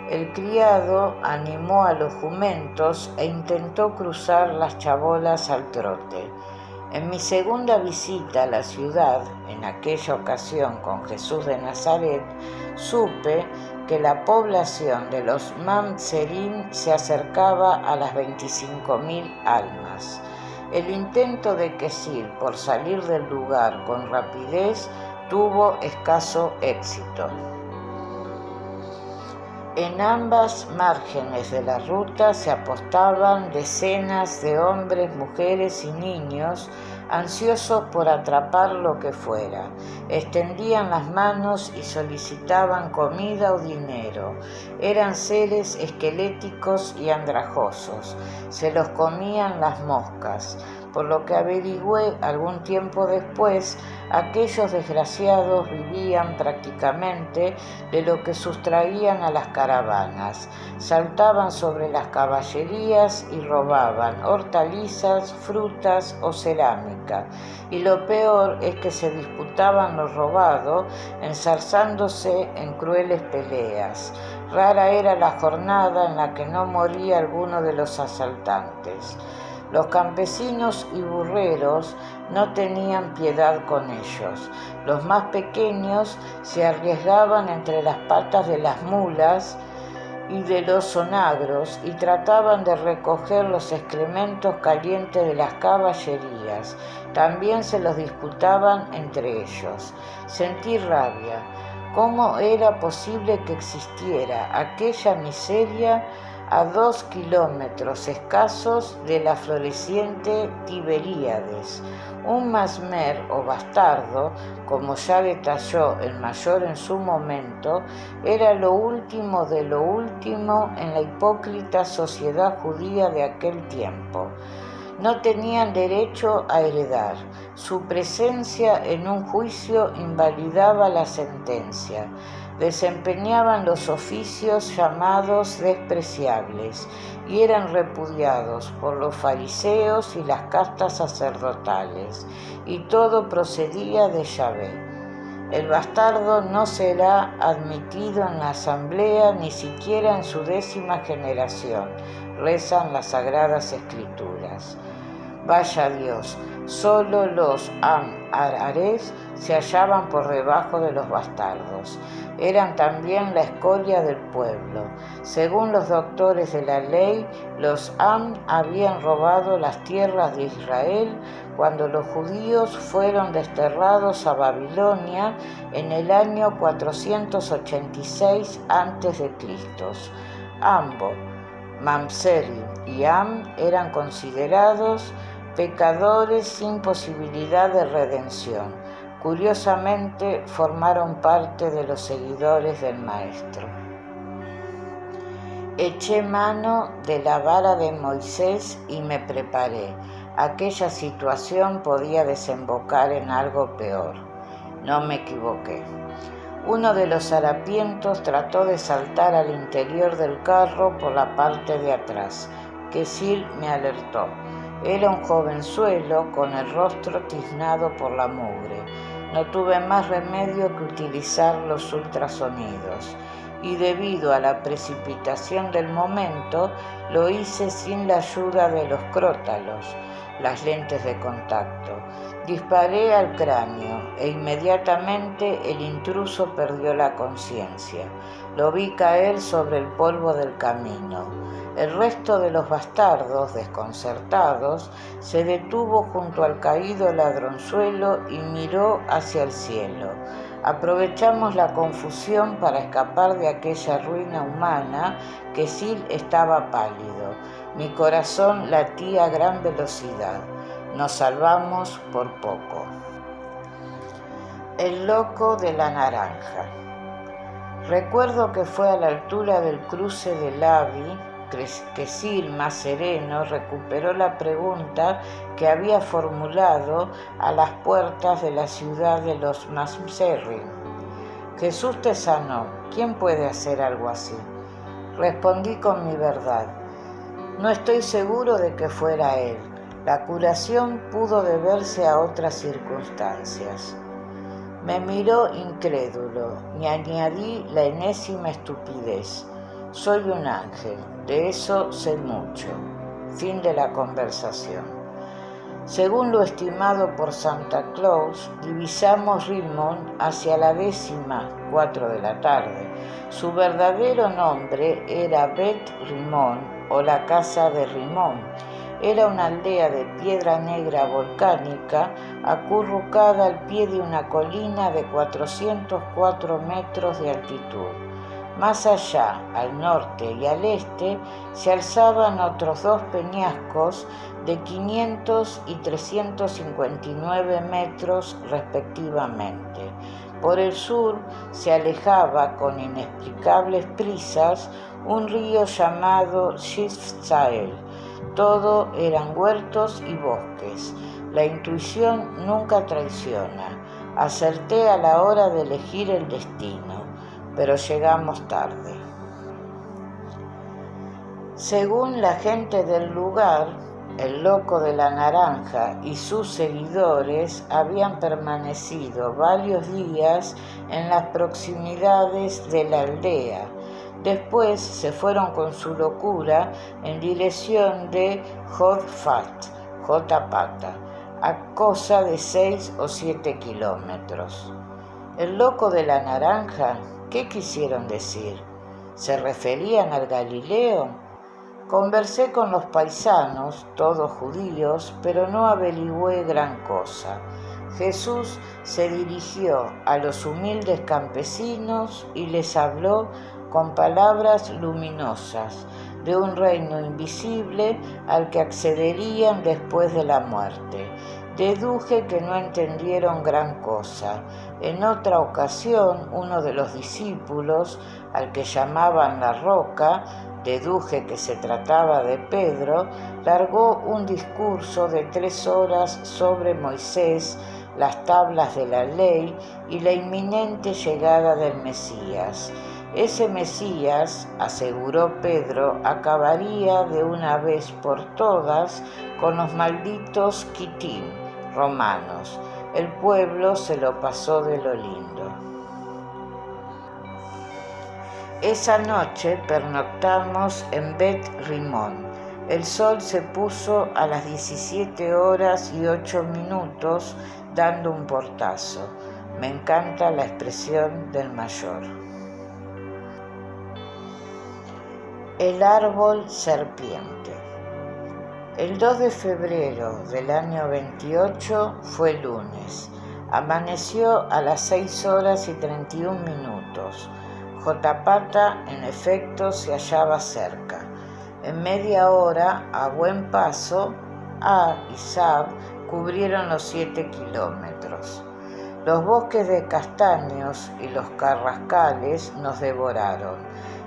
El criado animó a los jumentos e intentó cruzar las chabolas al trote. En mi segunda visita a la ciudad, en aquella ocasión con Jesús de Nazaret, supe que la población de los Mamzerim se acercaba a las 25.000 almas. El intento de Quesil por salir del lugar con rapidez tuvo escaso éxito. En ambas márgenes de la ruta se apostaban decenas de hombres, mujeres y niños ansiosos por atrapar lo que fuera. Extendían las manos y solicitaban comida o dinero. Eran seres esqueléticos y andrajosos. Se los comían las moscas. Por lo que averigüé algún tiempo después, aquellos desgraciados vivían prácticamente de lo que sustraían a las caravanas. Saltaban sobre las caballerías y robaban hortalizas, frutas o cerámica. Y lo peor es que se disputaban lo robado, enzarzándose en crueles peleas. Rara era la jornada en la que no moría alguno de los asaltantes. Los campesinos y burreros no tenían piedad con ellos. Los más pequeños se arriesgaban entre las patas de las mulas y de los onagros y trataban de recoger los excrementos calientes de las caballerías. También se los disputaban entre ellos. Sentí rabia. ¿Cómo era posible que existiera aquella miseria a 2 kilómetros escasos de la floreciente Tiberíades? Un masmer o bastardo, como ya detalló el mayor en su momento, era lo último de lo último en la hipócrita sociedad judía de aquel tiempo. No tenían derecho a heredar. Su presencia en un juicio invalidaba la sentencia. Desempeñaban los oficios llamados despreciables y eran repudiados por los fariseos y las castas sacerdotales, y todo procedía de Yahvé. El bastardo no será admitido en la asamblea ni siquiera en su 10ª generación, rezan las Sagradas Escrituras. Vaya Dios, solo los Am-Arares se hallaban por debajo de los bastardos. Eran también la escoria del pueblo. Según los doctores de la ley, los Am habían robado las tierras de Israel cuando los judíos fueron desterrados a Babilonia en el año 486 a.C. Ambos, Mamzerim y Am, eran considerados pecadores sin posibilidad de redención. Curiosamente, formaron parte de los seguidores del Maestro. Eché mano de la vara de Moisés y me preparé. Aquella situación podía desembocar en algo peor. No me equivoqué. Uno de los harapientos trató de saltar al interior del carro por la parte de atrás. Kesil me alertó. Era un jovenzuelo con el rostro tiznado por la mugre. No tuve más remedio que utilizar los ultrasonidos, y debido a la precipitación del momento, lo hice sin la ayuda de los crótalos, las lentes de contacto. Disparé al cráneo e inmediatamente el intruso perdió la conciencia. Lo vi caer sobre el polvo del camino. El resto de los bastardos, desconcertados, se detuvo junto al caído ladronzuelo y miró hacia el cielo. Aprovechamos la confusión para escapar de aquella ruina humana. Kesil estaba pálido. Mi corazón latía a gran velocidad. Nos salvamos por poco. El loco de la naranja. Recuerdo que fue a la altura del cruce de Lavi. Kesil, más sereno, recuperó la pregunta que había formulado a las puertas de la ciudad de los Mamzerim. Jesús te sanó. ¿Quién puede hacer algo así? Respondí con mi verdad. No estoy seguro de que fuera él. La curación pudo deberse a otras circunstancias. Me miró incrédulo y añadí la enésima estupidez. Soy un ángel, de eso sé mucho. Fin de la conversación. Según lo estimado por Santa Claus, divisamos Rimón hacia la 4:10 de la tarde. Su verdadero nombre era Bet Rimón o la casa de Rimón. Era una aldea de piedra negra volcánica acurrucada al pie de una colina de 404 metros de altitud. Más allá, al norte y al este, se alzaban otros 2 peñascos de 500 y 359 metros respectivamente. Por el sur se alejaba con inexplicables prisas un río llamado Shifzael. Todo eran huertos y bosques. La intuición nunca traiciona. Acerté a la hora de elegir el destino, pero llegamos tarde. Según la gente del lugar, el loco de la naranja y sus seguidores habían permanecido varios días en las proximidades de la aldea. Después se fueron con su locura en dirección de Jotfat, Jotapata, a cosa de 6 o 7 kilómetros. ¿El loco de la naranja? ¿Qué quisieron decir? ¿Se referían al Galileo? Conversé con los paisanos, todos judíos, pero no averigüé gran cosa. Jesús se dirigió a los humildes campesinos y les habló con palabras luminosas de un reino invisible al que accederían después de la muerte. Deduje que no entendieron gran cosa. En otra ocasión, uno de los discípulos, al que llamaban la Roca, deduje que se trataba de Pedro, largó un discurso de 3 horas sobre Moisés, las tablas de la ley y la inminente llegada del Mesías. Ese Mesías, aseguró Pedro, acabaría de una vez por todas con los malditos quitim romanos. El pueblo se lo pasó de lo lindo. Esa noche pernoctamos en Bet Rimón. El sol se puso a las 17 horas y 8 minutos dando un portazo. Me encanta la expresión del mayor. El árbol serpiente. El 2 de febrero del año 28 fue lunes. Amaneció a las 6 horas y 31 minutos. Jotapata, en efecto, se hallaba cerca. En media hora, a buen paso, A y Sab cubrieron los 7 kilómetros. Los bosques de castaños y los carrascales nos devoraron.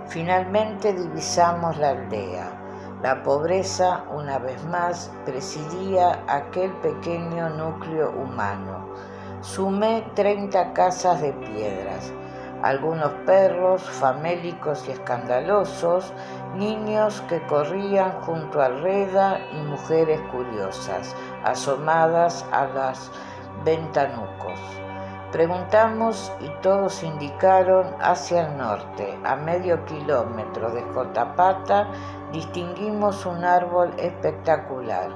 Finalmente divisamos la aldea. La pobreza, una vez más, presidía aquel pequeño núcleo humano. Sumé 30 casas de piedras, algunos perros famélicos y escandalosos, niños que corrían junto al reda y mujeres curiosas, asomadas a las ventanucos. Preguntamos y todos indicaron hacia el norte. A medio kilómetro de Jotapata distinguimos un árbol espectacular.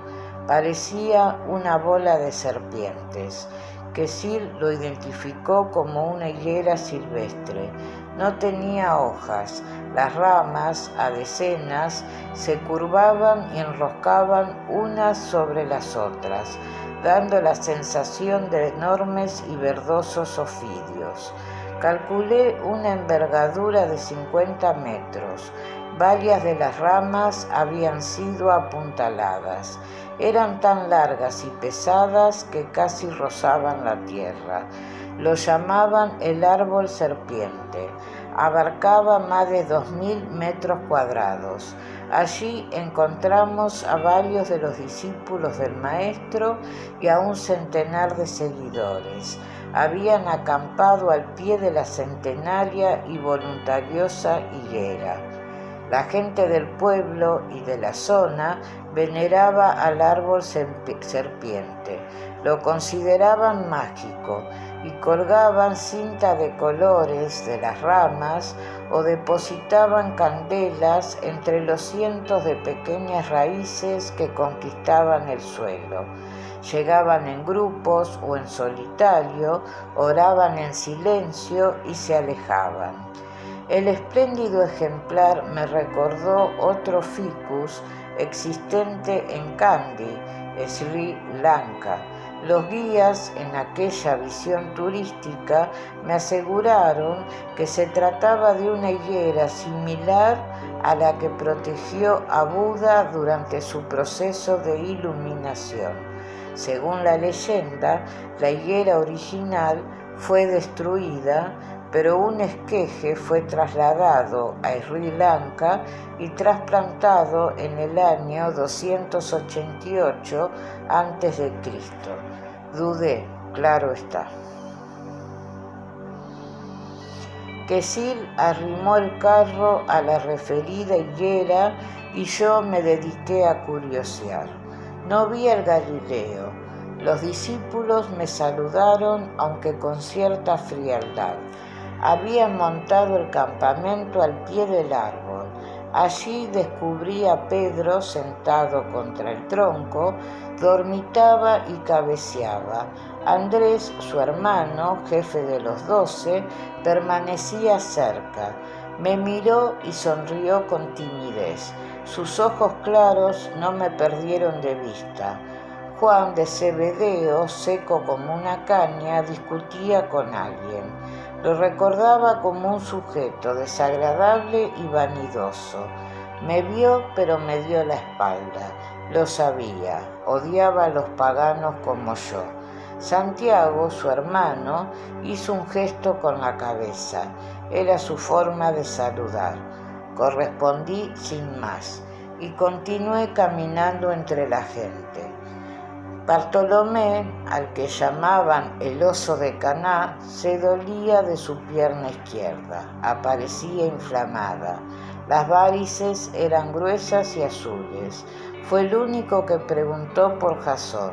Parecía una bola de serpientes. Quesil lo identificó como una higuera silvestre. No tenía hojas. Las ramas, a decenas, se curvaban y enroscaban unas sobre las otras, dando la sensación de enormes y verdosos ofidios. Calculé una envergadura de 50 metros. Varias de las ramas habían sido apuntaladas. Eran tan largas y pesadas que casi rozaban la tierra. Lo llamaban el árbol serpiente. Abarcaba más de 2000 metros cuadrados. Allí encontramos a varios de los discípulos del maestro y a un centenar de seguidores. Habían acampado al pie de la centenaria y voluntariosa higuera. La gente del pueblo y de la zona veneraba al árbol serpiente, lo consideraban mágico y colgaban cinta de colores de las ramas o depositaban candelas entre los cientos de pequeñas raíces que conquistaban el suelo. Llegaban en grupos o en solitario, oraban en silencio y se alejaban. El espléndido ejemplar me recordó otro ficus existente en Kandy, Sri Lanka. Los guías en aquella visión turística me aseguraron que se trataba de una higuera similar a la que protegió a Buda durante su proceso de iluminación. Según la leyenda, la higuera original fue destruida, pero un esqueje fue trasladado a Sri Lanka y trasplantado en el año 288 a.C. Dudé, claro está. Quesil arrimó el carro a la referida higuera y yo me dediqué a curiosear. No vi al Galileo. Los discípulos me saludaron, aunque con cierta frialdad. Habían montado el campamento al pie del árbol. Allí descubrí a Pedro sentado contra el tronco, dormitaba y cabeceaba. Andrés, su hermano, jefe de los 12, permanecía cerca. Me miró y sonrió con timidez. Sus ojos claros no me perdieron de vista. Juan de Zebedeo, seco como una caña, discutía con alguien. Lo recordaba como un sujeto desagradable y vanidoso. Me vio, pero me dio la espalda. Lo sabía, odiaba a los paganos como yo. Santiago, su hermano, hizo un gesto con la cabeza. Era su forma de saludar. Correspondí sin más y continué caminando entre la gente. Bartolomé, al que llamaban el oso de Caná, se dolía de su pierna izquierda, aparecía inflamada. Las varices eran gruesas y azules. Fue el único que preguntó por Jasón.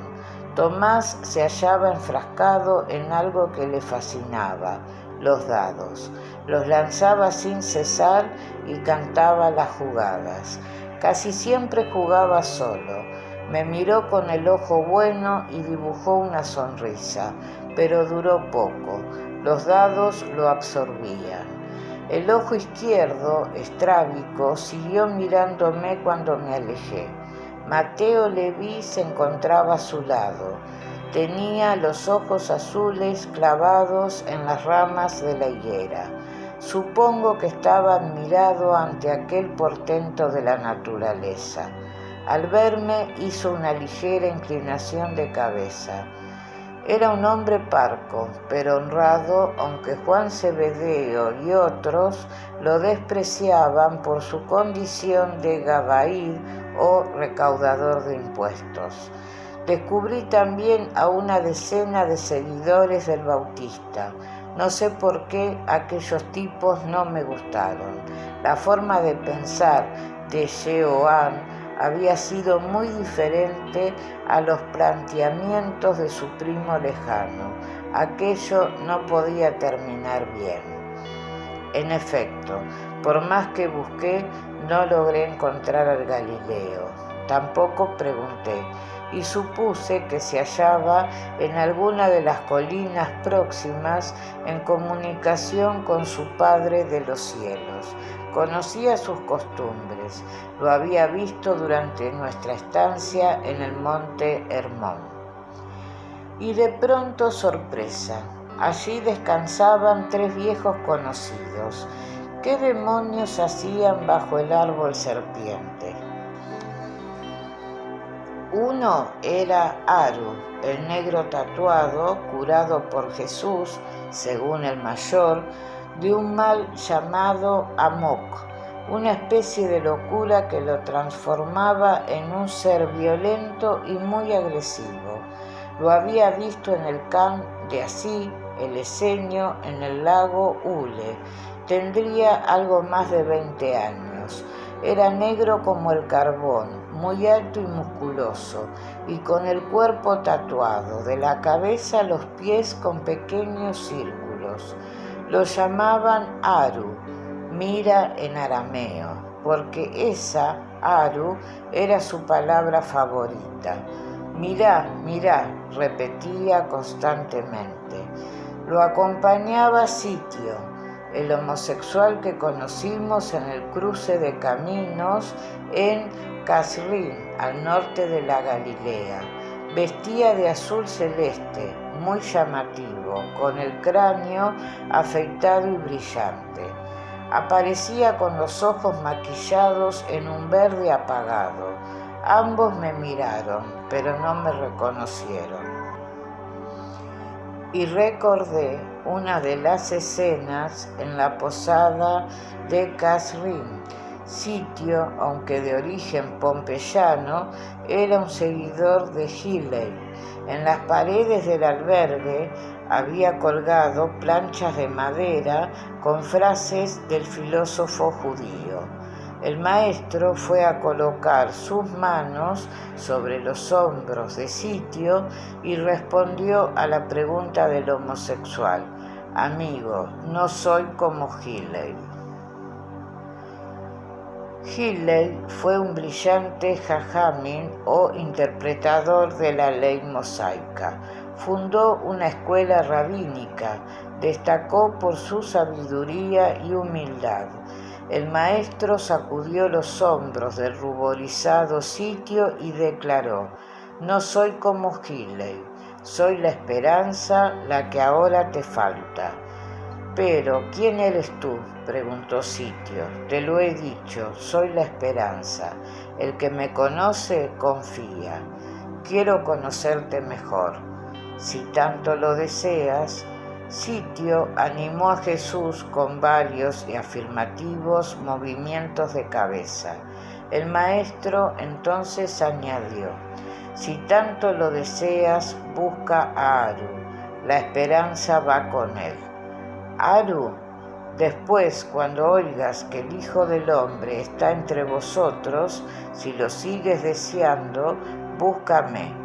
Tomás se hallaba enfrascado en algo que le fascinaba, los dados. Los lanzaba sin cesar y cantaba las jugadas. Casi siempre jugaba solo. Me miró con el ojo bueno y dibujó una sonrisa, pero duró poco. Los dados lo absorbían. El ojo izquierdo, estrábico, siguió mirándome cuando me alejé. Mateo Leví se encontraba a su lado. Tenía los ojos azules clavados en las ramas de la higuera. Supongo que estaba admirado ante aquel portento de la naturaleza. Al verme hizo una ligera inclinación de cabeza. Era un hombre parco, pero honrado, aunque Juan Zebedeo y otros lo despreciaban por su condición de gabaíd o recaudador de impuestos. Descubrí también a una decena de seguidores del Bautista. No sé por qué aquellos tipos no me gustaron. La forma de pensar de Jehoán había sido muy diferente a los planteamientos de su primo lejano. Aquello no podía terminar bien. En efecto, por más que busqué, no logré encontrar al Galileo. Tampoco pregunté, y supuse que se hallaba en alguna de las colinas próximas en comunicación con su Padre de los cielos. Conocía sus costumbres, lo había visto durante nuestra estancia en el monte Hermón. Y de pronto sorpresa, allí descansaban 3 viejos conocidos. ¿Qué demonios hacían bajo el árbol serpiente? Uno era Aru, el negro tatuado, curado por Jesús, según el mayor, de un mal llamado Amok, una especie de locura que lo transformaba en un ser violento y muy agresivo. Lo había visto en el Khan de Así, el Eseño, en el lago Ule. Tendría algo más de 20 años. Era negro como el carbón, muy alto y musculoso, y con el cuerpo tatuado, de la cabeza a los pies con pequeños círculos. Lo llamaban Aru, mira en arameo, porque esa, Aru, era su palabra favorita. Mirá, mirá, repetía constantemente. Lo acompañaba Sitio, el homosexual que conocimos en el cruce de caminos en Kasrín, al norte de la Galilea. Vestía de azul celeste, muy llamativo, con el cráneo afeitado y brillante. Aparecía con los ojos maquillados en un verde apagado. Ambos me miraron, pero no me reconocieron. Y recordé una de las escenas en la posada de Kasrin. Sitio, aunque de origen pompeyano, era un seguidor de Hillel. En las paredes del albergue había colgado planchas de madera con frases del filósofo judío. El maestro fue a colocar sus manos sobre los hombros de Sitio y respondió a la pregunta del homosexual: «Amigo, no soy como Hillel». Hillel fue un brillante jajamín o interpretador de la ley mosaica. Fundó una escuela rabínica, destacó por su sabiduría y humildad. El maestro sacudió los hombros del ruborizado Sitio y declaró: «No soy como Hillel, soy la esperanza, la que ahora te falta». «Pero, ¿quién eres tú?», preguntó Sitio. «Te lo he dicho, soy la esperanza. El que me conoce, confía. Quiero conocerte mejor. Si tanto lo deseas». Sitio animó a Jesús con varios y afirmativos movimientos de cabeza. El maestro entonces añadió: «Si tanto lo deseas, busca a Aru. La esperanza va con él». «Aru, después, cuando oigas que el Hijo del Hombre está entre vosotros, si lo sigues deseando, búscame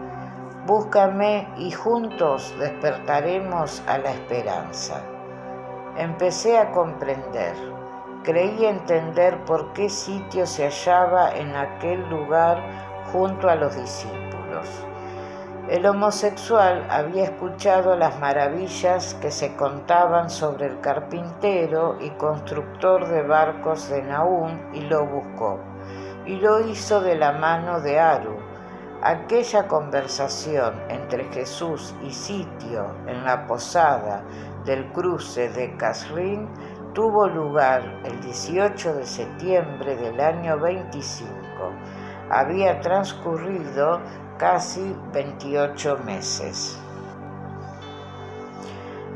y juntos despertaremos a la esperanza». Empecé a comprender. Creí entender por qué Sitio se hallaba en aquel lugar junto a los discípulos. El homosexual había escuchado las maravillas que se contaban sobre el carpintero y constructor de barcos de Nahum y lo buscó. Y lo hizo de la mano de Aru. Aquella conversación entre Jesús y Sitio en la posada del cruce de Kasrin tuvo lugar el 18 de septiembre del año 25. Había transcurrido casi 28 meses.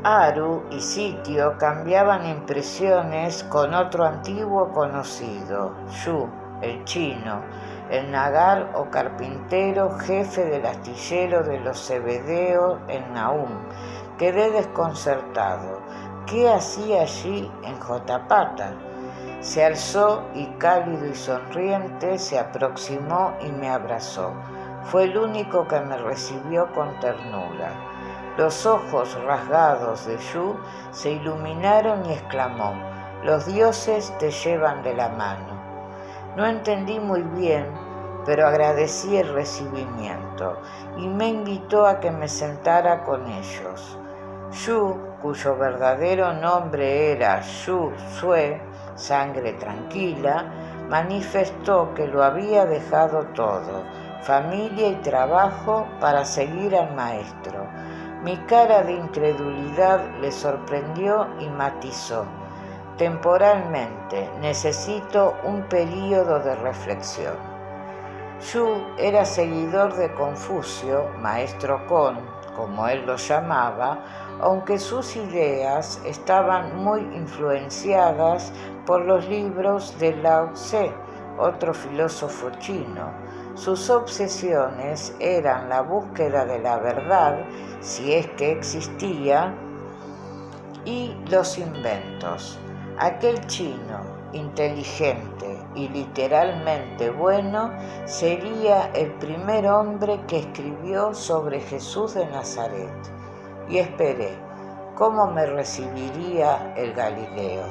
Aru y Sitio cambiaban impresiones con otro antiguo conocido, Yu, el chino, el nagar o carpintero, jefe del astillero de los Zebedeos en Nahum. Quedé desconcertado. ¿Qué hacía allí en Jotapata? Se alzó y cálido y sonriente se aproximó y me abrazó. Fue el único que me recibió con ternura. Los ojos rasgados de Yu se iluminaron y exclamó: «Los dioses te llevan de la mano». No entendí muy bien, pero agradecí el recibimiento y me invitó a que me sentara con ellos. Yu, cuyo verdadero nombre era Yu Sue, sangre tranquila, manifestó que lo había dejado todo, familia y trabajo, para seguir al maestro. Mi cara de incredulidad le sorprendió y matizó: «Temporalmente, necesito un período de reflexión». Yu era seguidor de Confucio, maestro Kon, como él lo llamaba, aunque sus ideas estaban muy influenciadas por los libros de Lao Tse, otro filósofo chino. Sus obsesiones eran la búsqueda de la verdad, si es que existía, y los inventos. Aquel chino, inteligente y literalmente bueno, sería el primer hombre que escribió sobre Jesús de Nazaret. Y esperé, ¿cómo me recibiría el Galileo?